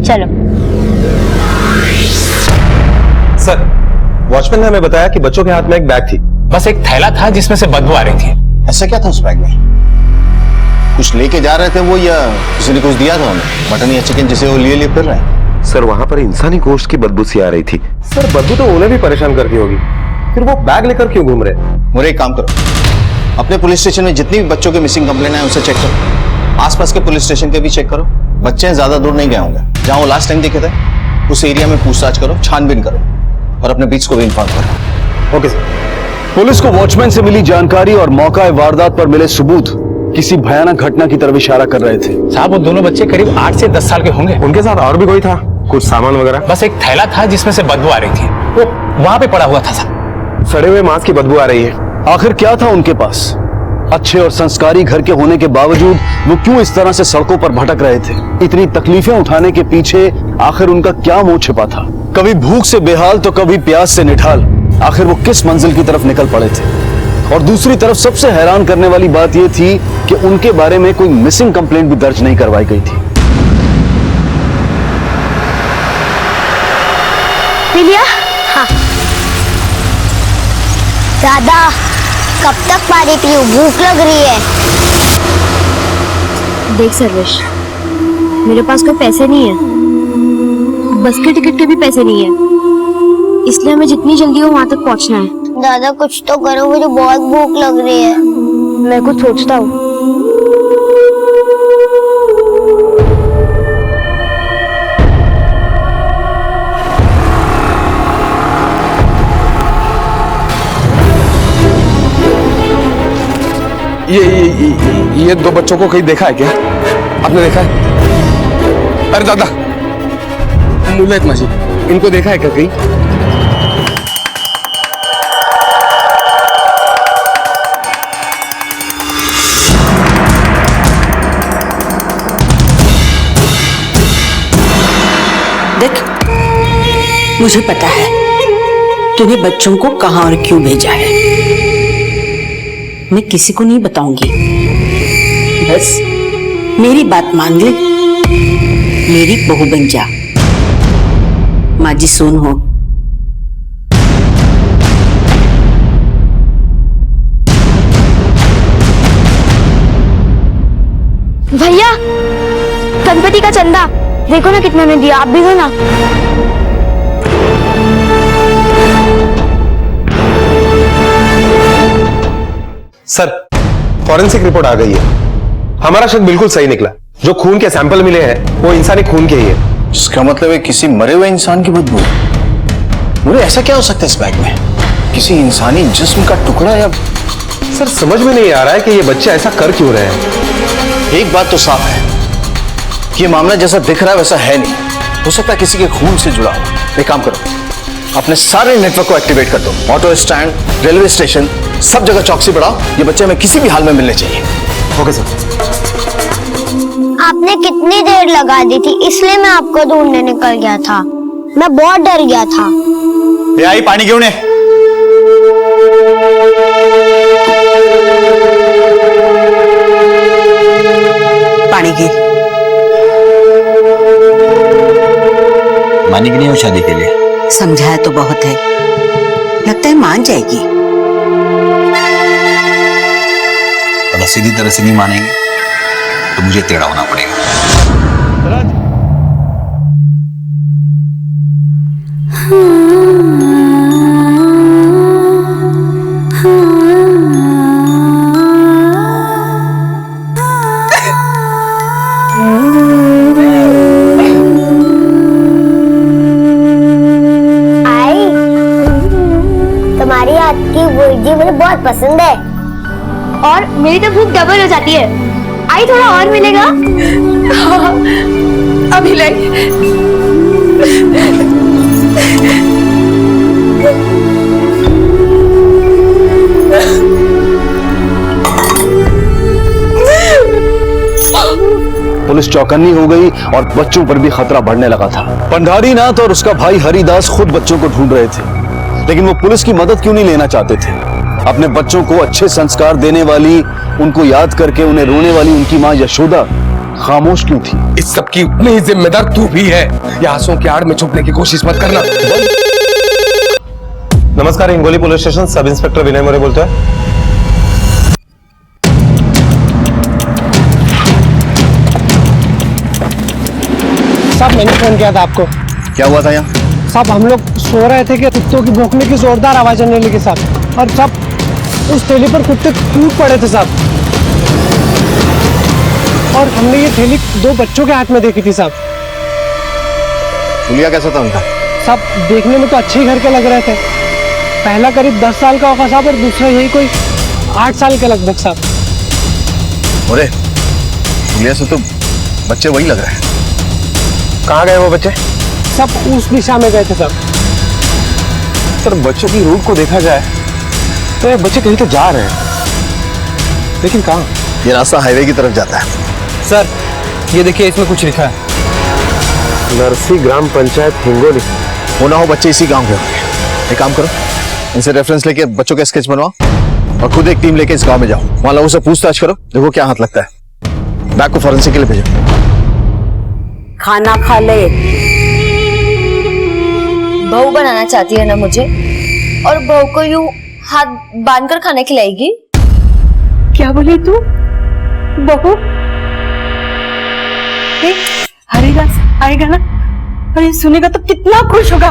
चलो। सर, वॉचमैन ने हमें बताया कि बच्चों के हाथ में एक बैग थी। बस एक थैला था जिसमें से बदबू आ रही थी। ऐसा क्या था उस बैग में? कुछ लेके जा रहे थे वो, या किसी ने कुछ दिया था उन्हें? मटन या चिकन जिसे वो लिए फिर रहे हैं? सर, वहां पर इंसानी गोश्त की बदबू सी आ रही थी। सर, बदबू तो उन्हें भी परेशान करती होगी, फिर वो बैग लेकर क्यों घूम रहे? मुझे एक काम करो, अपने पुलिस स्टेशन में जितनी भी बच्चों के मिसिंग कंप्लेन है उसे चेक करो, आसपास के पुलिस स्टेशन के भी चेक करो। बच्चे ज्यादा दूर नहीं गए होंगे, जहां वो लास्ट टाइम दिखे थे उस एरिया में पूछताछ करो, छानबीन करो और अपने बीच को भी इन्फॉर्म करो। Okay sir. पुलिस को वॉचमैन से मिली जानकारी और मौका वारदात पर मिले सबूत किसी भयानक घटना की तरफ इशारा कर रहे थे। साहब वो दोनों बच्चे करीब 8 से 10 साल के होंगे। उनके साथ और भी कोई था? कुछ सामान वगैरह? बस एक थैला था जिसमें से बदबू आ रही थी, वो वहां पे पड़ा हुआ था साहब। सड़े हुए मांस की बदबू आ रही है। आखिर क्या था उनके पास? अच्छे और संस्कारी घर के होने के बावजूद वो क्यों इस तरह से सड़कों पर भटक रहे थे? इतनी तकलीफें उठाने के पीछे आखिर उनका क्या मोह छिपा था? कभी भूख से बेहाल तो कभी प्यास से निठाल, आखिर वो किस मंजिल की तरफ निकल पड़े थे? और दूसरी तरफ सबसे हैरान करने वाली बात यह थी कि उनके बारे में कोई मिसिंग कंप्लेंट भी दर्ज नहीं करवाई गई थी। लिया? हाँ। दादा कब तक पानी पीऊं, भूख लग रही है। देख सर्वेश, मेरे पास कोई पैसे नहीं है, बस के टिकट के भी पैसे नहीं है, इसलिए हमें जितनी जल्दी हो वहां तक पहुंचना है। दादा कुछ तो करो, मुझे बहुत भूख लग रही है। मैं कुछ सोचता हूँ। ये दो बच्चों को कहीं देखा है क्या? आपने देखा है? अरे दादा, मुल्ला माजी, इनको देखा है क्या कहीं? देख, मुझे पता है तूने बच्चों को कहां और क्यों भेजा है। मैं किसी को नहीं बताऊंगी, बस मेरी बात मान ले, मेरी बहू बन जा। माजी सुन हो। भैया गणपति का चंदा देखो ना कितने में दिया, आप भी दो ना। सर, फॉरेंसिक रिपोर्ट आ गई है, हमारा शक बिल्कुल सही निकला। जो खून के सैंपल मिले हैं वो इंसानी खून के ही है। इसका मतलब है किसी मरे हुए इंसान की बदबू। मुझे ऐसा क्या हो सकता है इस बैग में? किसी इंसानी जिस्म का टुकड़ा या? सर, समझ में नहीं आ रहा है कि ये बच्चे ऐसा कर क्यों रहे हैं। एक बात तो साफ है, ये मामला जैसा दिख रहा है वैसा है नहीं। हो सकता है किसी के खून से जुड़ा हो। एक काम करो, अपने सारे नेटवर्क को एक्टिवेट कर दो, ऑटो स्टैंड, रेलवे स्टेशन, सब जगह चौकसी बढ़ाओ। ये बच्चे हमें किसी भी हाल में मिलने चाहिए। Okay sir. आपने कितनी देर लगा दी थी, इसलिए मैं आपको ढूंढने निकल गया था। मैं बहुत डर गया था। ये आई पानी क्यों ने? पानी की मानी कि नहीं हो शादी के लिए? समझाया तो बहुत है, लगता है मान जाएगी। अगर सीधी तरह से नहीं मानेंगे तो मुझे टेढ़ा होना पड़ेगा। तुम्हारी हाथ की भुर्जी मुझे बहुत पसंद है, और मेरी तो भूख डबल हो जाती है। आई थोड़ा और मिलेगा? हाँ, अभी लाई। पुलिस चौकन्नी हो गई और बच्चों पर भी खतरा बढ़ने लगा था। पंडारीनाथ और उसका भाई हरिदास खुद बच्चों को ढूंढ रहे थे, लेकिन वो पुलिस की मदद क्यों नहीं लेना चाहते थे? अपने बच्चों को अच्छे संस्कार देने वाली, उनको याद करके उन्हें रोने वाली उनकी मां यशोदा खामोश क्यों थी? इस सब की उतनी ही जिम्मेदार तू भी है। या आंसुओं की आड़ में छुपने की कोशिश मत करना। नमस्कार, Hingoli police station sub inspector Vinay More बोलते हैं। साहब मैंने फोन किया था आपको। क्या हुआ था यहाँ? साहब हम लोग सो रहे थे कि कुत्तों की भौंकने की जोरदार आवाज आने लगी साहब, और साहब उस थैली पर कुत्ते टूट पड़े थे साहब, और हमने ये थैली 2 बच्चों के हाथ में देखी थी साहब। हुलिया कैसा था उनका? साहब देखने में तो अच्छे ही घर के लग रहे थे। पहला करीब 10 साल का होगा साहब, और दूसरा यही कोई 8 साल के लगभग साहब। अरे हुलिया से तो बच्चे वही लग रहे हैं। कहाँ गए वो बच्चे? सब उस दिशा में गए थे साहब। सर बच्चों की रूट को देखा जाए तो ये बच्चे कहीं तो जा रहे हैं, लेकिन कहाँ? ये रास्ता हाईवे की तरफ जाता है। सर ये देखिए, इसमें कुछ लिखा है, नरसी ग्राम पंचायत हिंगोली। हो ना हो बच्चे इसी गांव के होंगे। एक काम करो, इनसे रेफरेंस लेके बच्चों का स्केच बनवाओ और खुद एक टीम लेके इस गांव में जाओ। वहां लोगों से पूछताछ करो, देखो क्या हाथ लगता है। बैग को फॉरेंसिक के लिए भेजो। खाना खा ले। बहू बनाना चाहती है ना मुझे, और बहू को यूं हाथ बांधकर खाने खिलाएगी? क्या बोली तू? बहू? हरिदास आएगा ना, और ये सुनेगा तो कितना खुश होगा।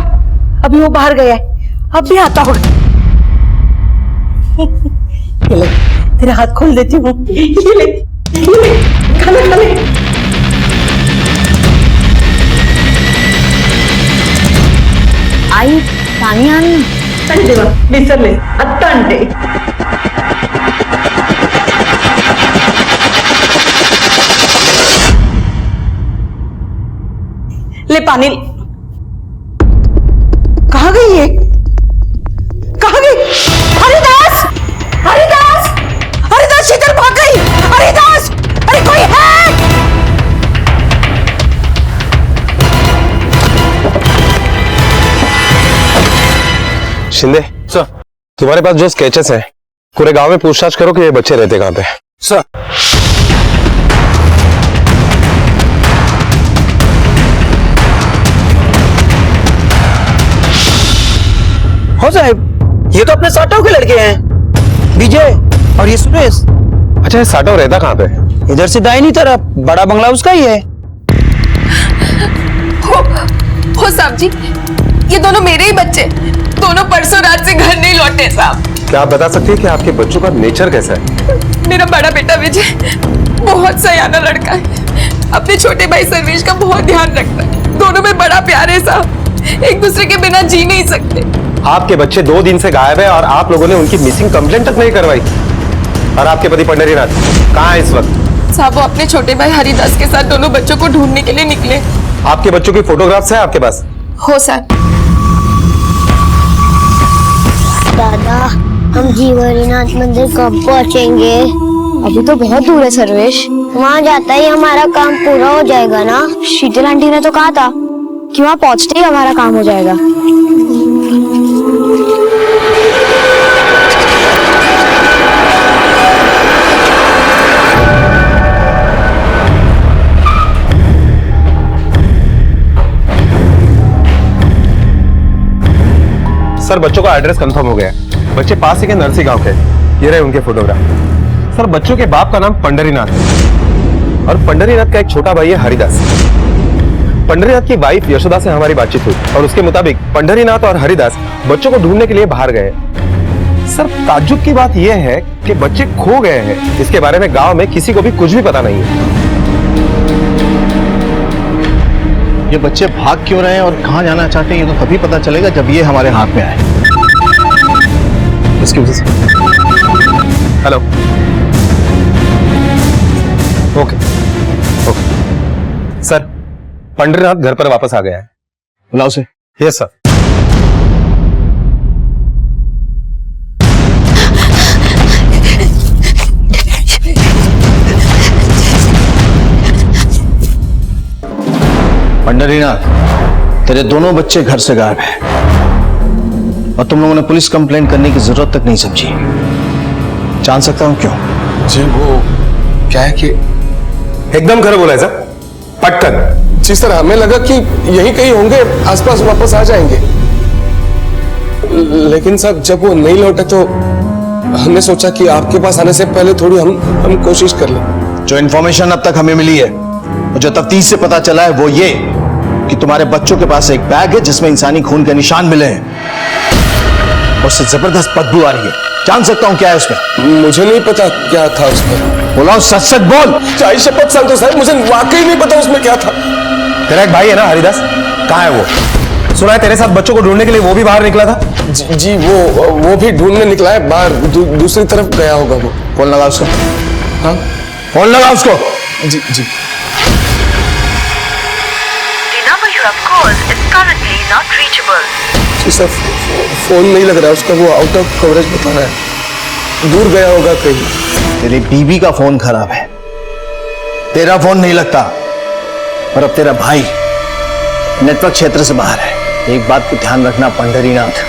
अभी वो बाहर गया है, अब भी आता होगा। ये ले, तेरे हाथ खोल देती हूँ। ये ले, खाना खा ले। आई पानी आनी विसरले आता अंटे। ले पानी। कहाँ गई ये? कहाँ गई? हरिदास! हरिदास! हरिदास इधर भाग गई! हरिदास! अरे कोई है? शिंदे सर, तुम्हारे पास जो स्केचेस हैं पूरे गांव में पूछताछ करो कि ये बच्चे रहते कहाँ पे। सर हो साहब, ये तो अपने साटो के लड़के हैं, विजय और ये सुरेश। अच्छा, ये साटो रहता कहाँ पे? इधर से दाहिनी तरफ, बड़ा बंगला उसका ही है। हो साहब जी, ये दोनों मेरे ही बच्चे, दोनों परसों रात से घर नहीं लौटे साहब। क्या आप बता सकती है कि आपके बच्चों का नेचर कैसा है? मेरा बड़ा बेटा विजय बहुत सयाना लड़का है, अपने छोटे भाई सर्वेश का बहुत ध्यान रखता है। दोनों में बड़ा प्यार है साहब, एक दूसरे के बिना जी नहीं सकते। आपके बच्चे 2 दिन से गायब है और आप लोगों ने उनकी मिसिंग कंप्लेंट तक नहीं करवाई। और आपके पति पंडरीनाथ कहाँ है इस वक्त? साहब वो अपने छोटे भाई हरिदास के साथ दोनों बच्चों को ढूंढने के लिए निकले। आपके बच्चों की फोटोग्राफ्स है आपके पास? हो सर। दादा हम जीवरीनाथ मंदिर कब पहुँचेंगे? अभी तो बहुत दूर है सर्वेश। वहाँ जाता ही हमारा काम पूरा हो जाएगा ना? शीतल आंटी ने तो कहा था कि वहाँ पहुँचते ही हमारा काम हो जाएगा। सर बच्चों का एड्रेस कंफर्म हो गया है। बच्चे पास ही के नरसी गांव के। ये रहे उनके फोटोग्राफ। सर बच्चों के बाप का नाम पंडरीनाथ है और पंडरीनाथ का एक छोटा भाई है हरिदास। पंडरीनाथ की वाइफ यशोदा से हमारी बातचीत हुई और उसके मुताबिक पंडरीनाथ और हरिदास बच्चों को ढूंढने के लिए बाहर गए। सर ताज्जुब की बात यह है कि बच्चे खो गए हैं। इसके बारे में गांव में किसी को भी कुछ भी पता नहीं है। ये बच्चे भाग क्यों रहे हैं और कहाँ जाना चाहते हैं ये तो तभी पता चलेगा जब ये हमारे हाथ में आए। इसकी वजह से। Hello okay okay sir, Pandharinath घर पर वापस आ गया है। बुलाओ से। Yes sir. पंडरीनाथ, तेरे दोनों बच्चे घर से गायब हैं और तुम लोगों ने पुलिस कंप्लेंट करने की जरूरत तक नहीं समझी। जान सकता हूं क्यों? जी वो क्या है कि एकदम खरा बोला है सर, पटकन। जी सर, हमें लगा कि यहीं कहीं होंगे, आसपास वापस आ जाएंगे, लेकिन सर जब वो नहीं लौटे तो हमने सोचा कि आपके पास आने से पहले थोड़ी हम कोशिश कर लें। जो इन्फॉर्मेशन अब तक हमें मिली है और जो तफ्तीश से पता चला है वो ये कि तुम्हारे बच्चों के पास एक बैग है जिसमें इंसानी खून के निशान मिले हैं। उससे जबरदस्त बदबू आ रही है। जान सकता हूं क्या है उसमें? मुझे नहीं पता क्या था उसमें। बोला सच सच बोल। चाहे शपथ संतो साहब, मुझे वाकई नहीं पता उसमें क्या था। तेरा एक भाई है ना हरिदास, कहाँ है वो? सुना है तेरे साथ बच्चों को ढूंढने के लिए वो भी बाहर निकला था। जी वो भी ढूंढने निकला है बाहर, दूसरी तरफ गया होगा वो। फोन लगा उसको। हाँ फोन लगा उसको। जी जी। जी सर, फोन नहीं लग रहा है उसका, वो आउट ऑफ कवरेज बता रहा है, दूर गया होगा कहीं। तेरी बीबी का फोन खराब है, तेरा फोन नहीं लगता, और अब तेरा भाई नेटवर्क क्षेत्र से बाहर है। एक बात को ध्यान रखना पंडरीनाथ,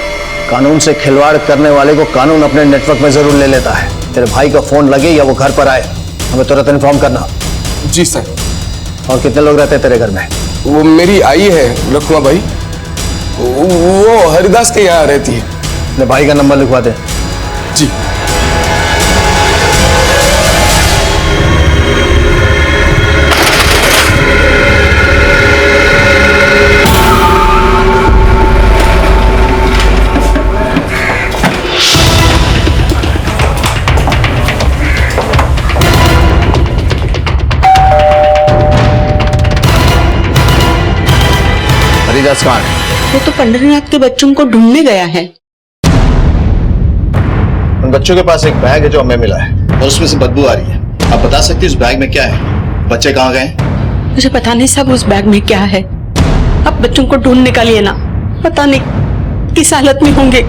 कानून से खिलवाड़ करने वाले को कानून अपने नेटवर्क में जरूर ले लेता है। तेरे भाई का फोन लगे या वो घर पर आए, हमें तुरंत इन्फॉर्म करना। जी सर। और कितने लोग रहते हैं तेरे घर में? वो मेरी आई है लखमा भाई, वो हरिदास के यहाँ रहती है। अपने भाई का नंबर लिखवा दे। जी। हरिदास कहाँ है? वो तो पंडरीनाथ के बच्चों को ढूंढने गया है। उन बच्चों के पास एक बैग है जो हमें मिला है और उसमें से बदबू आ रही है। आप बता सकती हैं उस बैग में क्या है? बच्चे कहाँ गए? मुझे पता नहीं साहब उस बैग में क्या है। आप बच्चों को ढूंढ निकालिए ना, पता नहीं किस हालत में होंगे।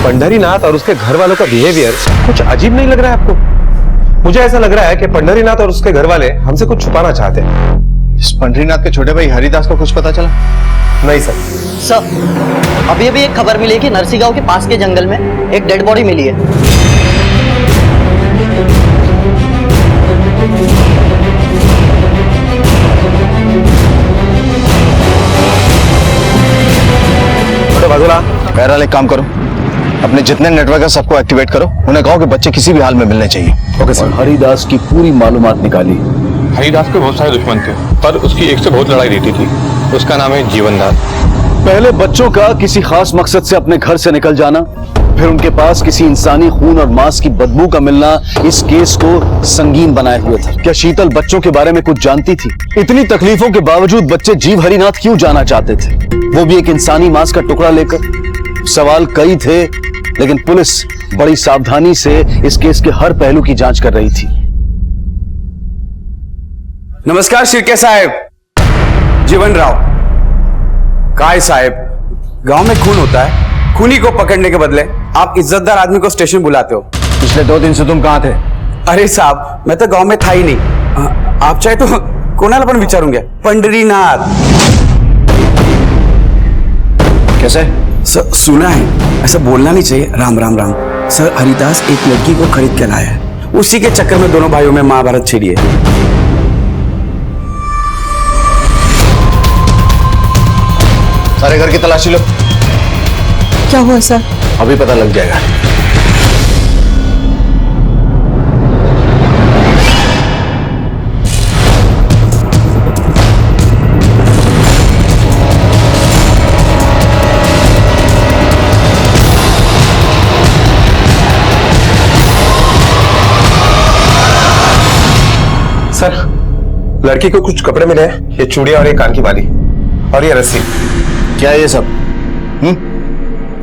पंडरीनाथ और उसके घर वालों का बिहेवियर कुछ अजीब नहीं लग रहा है आपको? मुझे ऐसा लग रहा है कि पंडरीनाथ और उसके घर वाले हमसे कुछ छुपाना चाहते हैं। इस पंडरीनाथ के छोटे भाई हरिदास को कुछ पता चला? नहीं सर। सर, अभी अभी एक खबर मिली कि नरसी गांव के पास के जंगल में एक डेड बॉडी मिली है। बहरहाल एक काम करो, अपने जितने नेटवर्क है सबको एक्टिवेट करो, उन्हें कहो कि बच्चे किसी भी हाल में मिलने चाहिए। Okay sir. हरिदास की पूरी मालूमात निकाली। हरिदास के बहुत सारे दुश्मन थे, पर उसकी एक से बहुत लड़ाई रहती थी। उसका नाम है जीवनदास। पहले बच्चों का किसी खास मकसद से अपने घर से निकल जाना, फिर उनके पास किसी इंसानी खून और मांस की बदबू का मिलना इस केस को संगीन बनाए हुए था। क्या शीतल बच्चों के बारे में कुछ जानती थी? इतनी तकलीफों के बावजूद बच्चे जीव हरिनाथ क्यों जाना चाहते थे, वो भी एक इंसानी मांस का टुकड़ा लेकर? सवाल कई थे, लेकिन पुलिस बड़ी सावधानी से इस केस के हर पहलू की जांच कर रही थी। नमस्कार शिर्के साहब, जीवन राव। काय साहब, गांव में खून होता है, खूनी को पकड़ने के बदले आप इज्जतदार आदमी को स्टेशन बुलाते हो। पिछले 2 दिन से तुम कहां थे? अरे साहब, मैं तो गांव में था ही नहीं। आप चाहे तो कोणाला पण विचारूंगे। पंडरीनाथ। कैसे? सर, सुना है, ऐसा बोलना नहीं चाहिए। राम राम राम। सर, हरिदास एक लड़की को खरीद के लाया है, उसी के चक्कर में दोनों भाइयों में महाभारत छिड़ी है। सारे घर की तलाशी लो। क्या हुआ सर? अभी पता लग जाएगा। लड़की को कुछ कपड़े मिले हैं, ये चूड़ियां और ये कान की बाली और ये रस्सी। क्या है ये सब?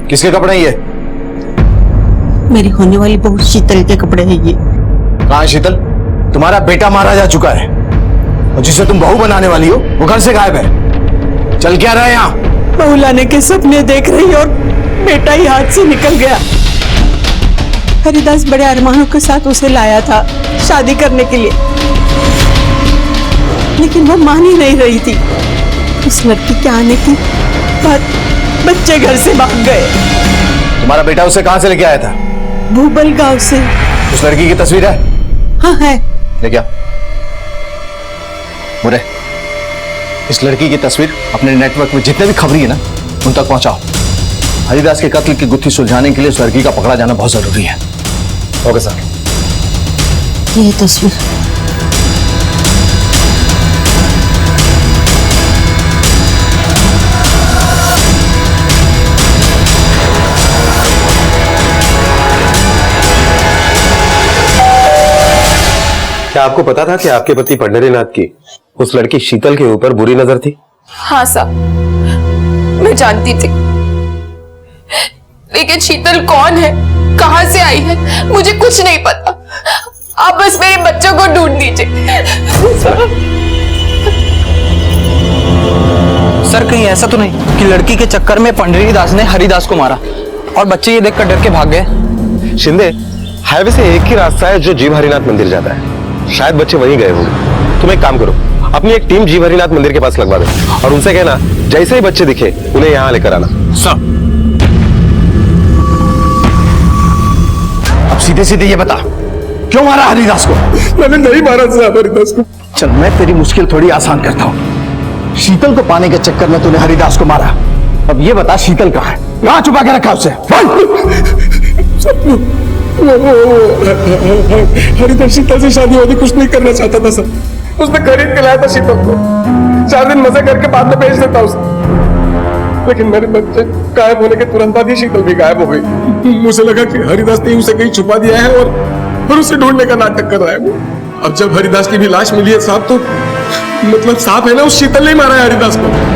किसके कपड़े हैं ये? मेरी होने वाली बहू शीतल के कपड़े हैं ये। कहाँ है शीतल? तुम्हारा बेटा मारा जा चुका है और जिसे तुम बहू बनाने वाली हो वो घर से गायब है। चल क्या रहा है यहाँ? बहू लाने के सपने देख रही और बेटा ही हाथ से निकल गया। हरिदास बड़े अरमानों के साथ उसे लाया था शादी करने के लिए, लेकिन वो मान ही नहीं रही थी। इस लड़की के आने के बाद बच्चे घर से भाग गए। तुम्हारा बेटा उसे कहाँ से लेके आया था? भूबल गांव से। उस लड़की की तस्वीर है? हाँ है। लेके आ। मुरे, इस लड़की की तस्वीर अपने नेटवर्क में जितने भी खबरी है ना उन तक पहुंचाओ। हरिदास के कत्ल की गुत्थी सुलझाने के लिए उस लड़की का पकड़ा जाना बहुत जरूरी है। Okay sir. ये तस्वीर क्या आपको पता था कि आपके पति पंढरीनाथ की उस लड़की शीतल के ऊपर बुरी नजर थी? हाँ साहब, मैं जानती थी, लेकिन शीतल कौन है, कहां से आई है, मुझे कुछ नहीं पता। आप बस मेरे बच्चों को ढूंढ दीजिए। सर कहीं ऐसा तो नहीं कि लड़की के चक्कर में पंडरीदास ने हरिदास को मारा और बच्चे ये देखकर डर के भाग गए? शिंदे, हाईवे से एक ही रास्ता है जो जीव हरिनाथ मंदिर जाता है, शायद बच्चे वहीं गए होंगे। तुम एक काम करो, अपनी एक टीम जीव हरिनाथ मंदिर के पास लगवा दो और उनसे कहना जैसे ही बच्चे दिखे उन्हें यहाँ लेकर आना। सर, अब सीधे सीधे ये बता, क्यों मारा हरिदास को? मैंने नहीं मारा साहब हरिदास को। चल मैं तेरी मुश्किल थोड़ी आसान करता हूँ। शीतल को पाने के चक्कर में तूने हरिदास को मारा। अब ये बता शीतल कहाँ है? कहाँ छुपा के रखा उसे? हरिदास शीतल से शादी वादी कुछ नहीं करना चाहता था सर। उसने खरीद के लाया था शीतल को, 4 दिन मजे करके बाद में बेच देता उसे। लेकिन मेरे बच्चे गायब होने के तुरंत बाद ही शीतल भी गायब हो गई। मुझे लगा कि हरिदास ने उसे कहीं छुपा दिया है और उसे ढूंढने का नाटक कर रहा है वो। अब जब हरिदास की भी लाश मिली है साहब, तो मतलब साफ है ना उस शीतल ने मारा है हरिदास को।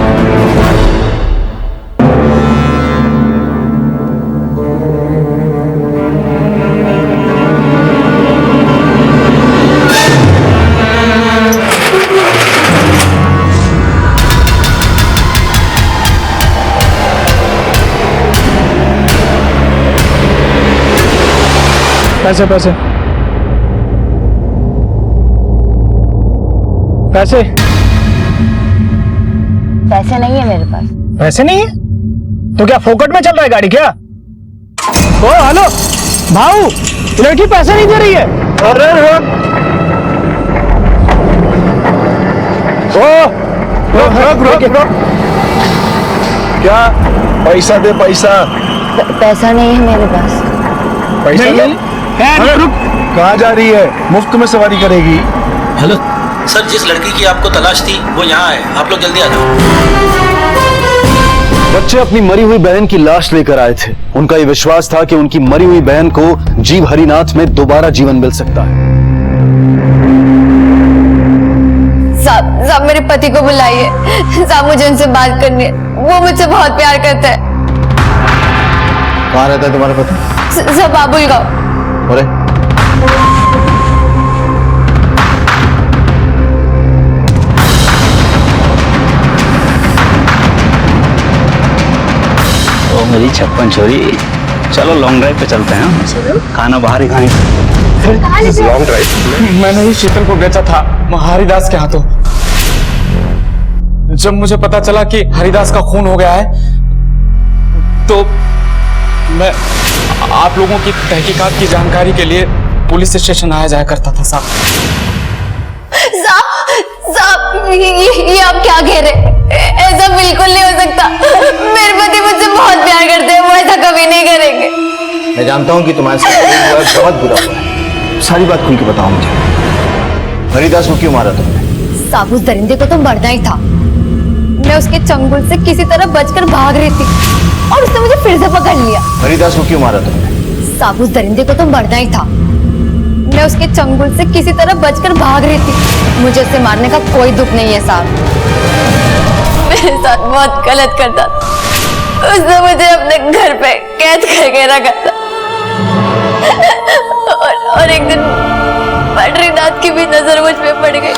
पैसे पैसे पैसे पैसे नहीं है मेरे पास। पैसे नहीं है तो क्या फोकट में चल रहा है गाड़ी क्या? ओ हेलो भाऊ, लड़की पैसे नहीं दे रही है। अरे रुक। क्या पैसा दे? पैसा पैसा नहीं है मेरे पास। पैसा नहीं? अरे रुक, कहाँ जा रही है? मुफ्त में सवारी करेगी। हेलो सर, जिस लड़की की आपको तलाश थी वो यहाँ है, आप लोग जल्दी आ जाओ। बच्चे अपनी मरी हुई बहन की लाश लेकर आए थे। उनका यह विश्वास था कि उनकी मरी हुई बहन को जीव हरिनाथ में दोबारा जीवन मिल सकता है। साहब मेरे पति को बुलाइए। साहब मुझे उनसे बात करनी है, वो मुझसे बहुत प्यार करता है। कहाँ रहता है तुम्हारा पति? सब बाबुल गाँव। अरे ओ मेरी छप्पन छोरी, चलो लॉन्ग ड्राइव पे चलते हैं। चलो खाना बाहर ही खाएंगे। Long drive? मैंने ही शीतल को बेचा था हरिदास के हाथों। जब मुझे पता चला कि हरिदास का खून हो गया है तो मैं आप लोगों की तहकीकात की जानकारी के लिए पुलिस स्टेशन आया जाया करता था साहब। ये आप क्या कह रहे? ऐसा बिल्कुल नहीं हो सकता। मेरे पति मुझसे बहुत प्यार करते हैं, वो ऐसा कभी नहीं करेंगे। मैं जानता हूँ कि तुम्हारे साथ बहुत बुरा हुआ है, सारी बात खुल के बताओ मुझे। हरिदास को क्यों मारा तुमने? साहब उस दरिंदे को तो मरना ही था। मैं उसके चंगुल से किसी तरह बचकर भाग रही थी और उसने मुझे फिर से पकड़ लिया। हरिदास को क्यों मारा तुमने? साहब उस दरिंदे को तो मरना ही था। मैं उसके चंगुल से किसी तरह बचकर भाग रही थी। मुझे उसे मारने का कोई दुख नहीं है साहब, मेरे साथ बहुत गलत करता था। उसने मुझे अपने घर पे कैद करके रखा था और एक दिन पंडरीनाथ की भी नजर मुझ पे पड़ गई।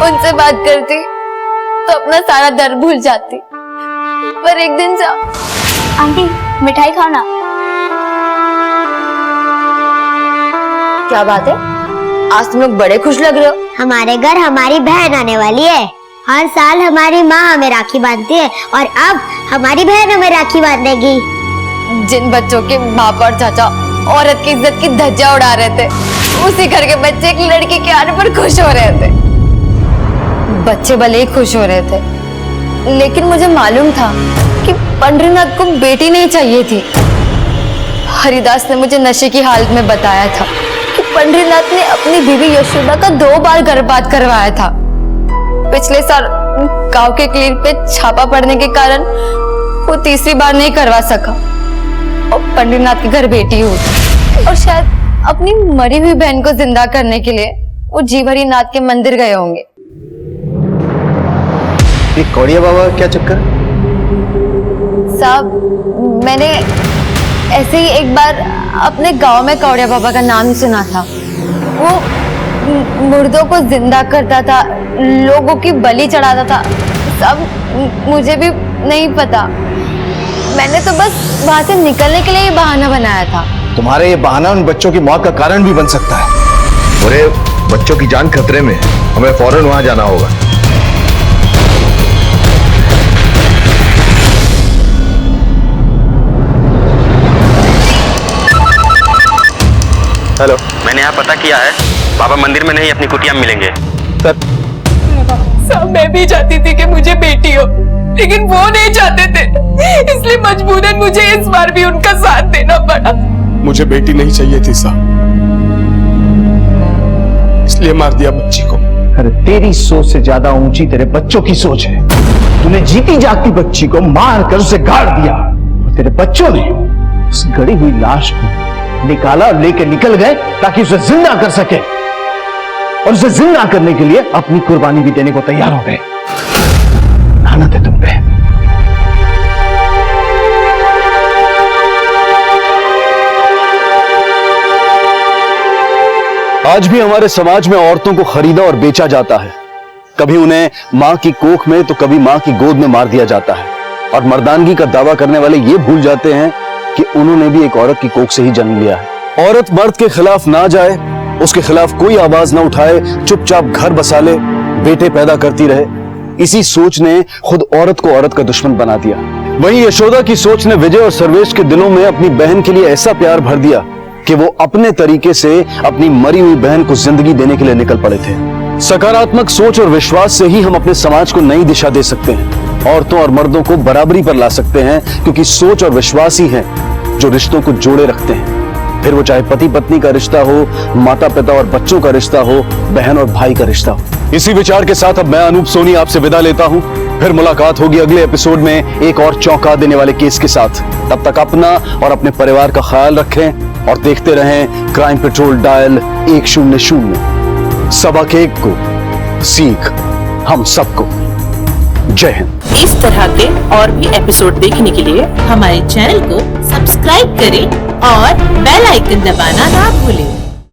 उनसे बात करती तो अपना सारा दर्द भूल जाती, पर एक दिन जा आंटी मिठाई खाओ ना। क्या बात है, आज तुम लोग बड़े खुश लग रहे हो। हमारे घर हमारी बहन आने वाली है। हर साल हमारी माँ हमें राखी बांधती है और अब हमारी बहन हमें राखी बांधेगी। जिन बच्चों के बाप और चाचा औरत की इज्जत की धज्जियां उड़ा रहे थे, उसी घर के बच्चे एक लड़की के आने पर खुश हो रहे थे। बच्चे भले ही खुश हो रहे थे, लेकिन मुझे मालूम था कि पंडरीनाथ को बेटी नहीं चाहिए थी। हरिदास ने मुझे नशे की हालत में बताया था कि पंडरीनाथ ने अपनी बीवी यशोदा का 2 बार गर्भपात करवाया था। पिछले साल गांव के क्लिनिक पे छापा पड़ने के कारण वो तीसरी बार नहीं करवा सका और पंडरीनाथ के घर बेटी हुई। और शायद अपनी मरी हुई बहन को जिंदा करने के लिए वो जीवरी नाथ के मंदिर गए होंगे। ये कौड़िया बाबा क्या चक्कर? साहब मैंने ऐसे ही एक बार अपने गांव में कौड़िया बाबा का नाम सुना था। वो मुर्दों को जिंदा करता था, लोगों की बलि चढ़ाता था। सब मुझे भी नहीं पता, मैंने तो बस वहां से निकलने के लिए ये बहाना बनाया था। तुम्हारा ये बहाना उन बच्चों की मौत का कारण भी बन सकता है। अरे बच्चों की जान खतरे में है, हमें फौरन वहां जाना होगा। हेलो, मैंने यहाँ पता किया है, बाबा मंदिर में नहीं अपनी कुटिया में मिलेंगे। सब मैं भी चाहती थी कि मुझे बेटी हो, लेकिन वो नहीं चाहते थे, इसलिए मजबूरन मुझे इस बार भी उनका साथ देना पड़ा। मुझे बेटी नहीं चाहिए थी साहब, इसलिए मार दिया बच्ची को। अरे तेरी सोच से ज्यादा ऊंची तेरे बच्चों की सोच है। तूने जीती जागती बच्ची को मार कर उसे गाड़ दिया और तेरे बच्चों ने उस गड़ी हुई लाश को निकाला और लेके निकल गए ताकि उसे जिंदा कर सके, और उसे जिंदा करने के लिए अपनी कुर्बानी भी देने को तैयार हो गए। लानत है तुम पे। आज भी हमारे समाज में औरतों को खरीदा और बेचा जाता है। कभी उन्हें मां की कोख में तो कभी मां की गोद में मार दिया जाता है, और मर्दानगी का दावा करने वाले ये भूल जाते हैं कि उन्होंने भी एक औरत की कोख से ही जन्म लिया है। औरत मर्द के खिलाफ ना जाए, उसके खिलाफ कोई आवाज ना उठाए, चुपचाप घर बसा ले, बेटे पैदा करती रहे, इसी सोच ने खुद औरत को औरत का दुश्मन बना दिया। वहीं यशोदा की सोच ने विजय और सर्वेश के दिलों में अपनी बहन के लिए ऐसा प्यार भर दिया कि वो अपने तरीके से अपनी मरी हुई बहन को जिंदगी देने के लिए निकल पड़े थे। सकारात्मक सोच और विश्वास से ही हम अपने समाज को नई दिशा दे सकते हैं, औरतों और मर्दों को बराबरी पर ला सकते हैं, क्योंकि सोच और विश्वास ही है जो रिश्तों को जोड़े रखते हैं। फिर वो चाहे पति पत्नी का रिश्ता हो, माता पिता और बच्चों का रिश्ता हो, बहन और भाई का रिश्ता हो। इसी विचार के साथ अब मैं अनूप सोनी आपसे विदा लेता हूं। फिर मुलाकात होगी अगले एपिसोड में एक और चौंका देने वाले केस के साथ। तब तक अपना और अपने परिवार का ख्याल रखें और देखते रहें क्राइम पेट्रोल डायल 100। सबक एक को सीख हम सबको। जय हिंद। इस तरह के और भी एपिसोड देखने के लिए हमारे चैनल को सब्सक्राइब करें और बेल आइकन दबाना ना भूलें।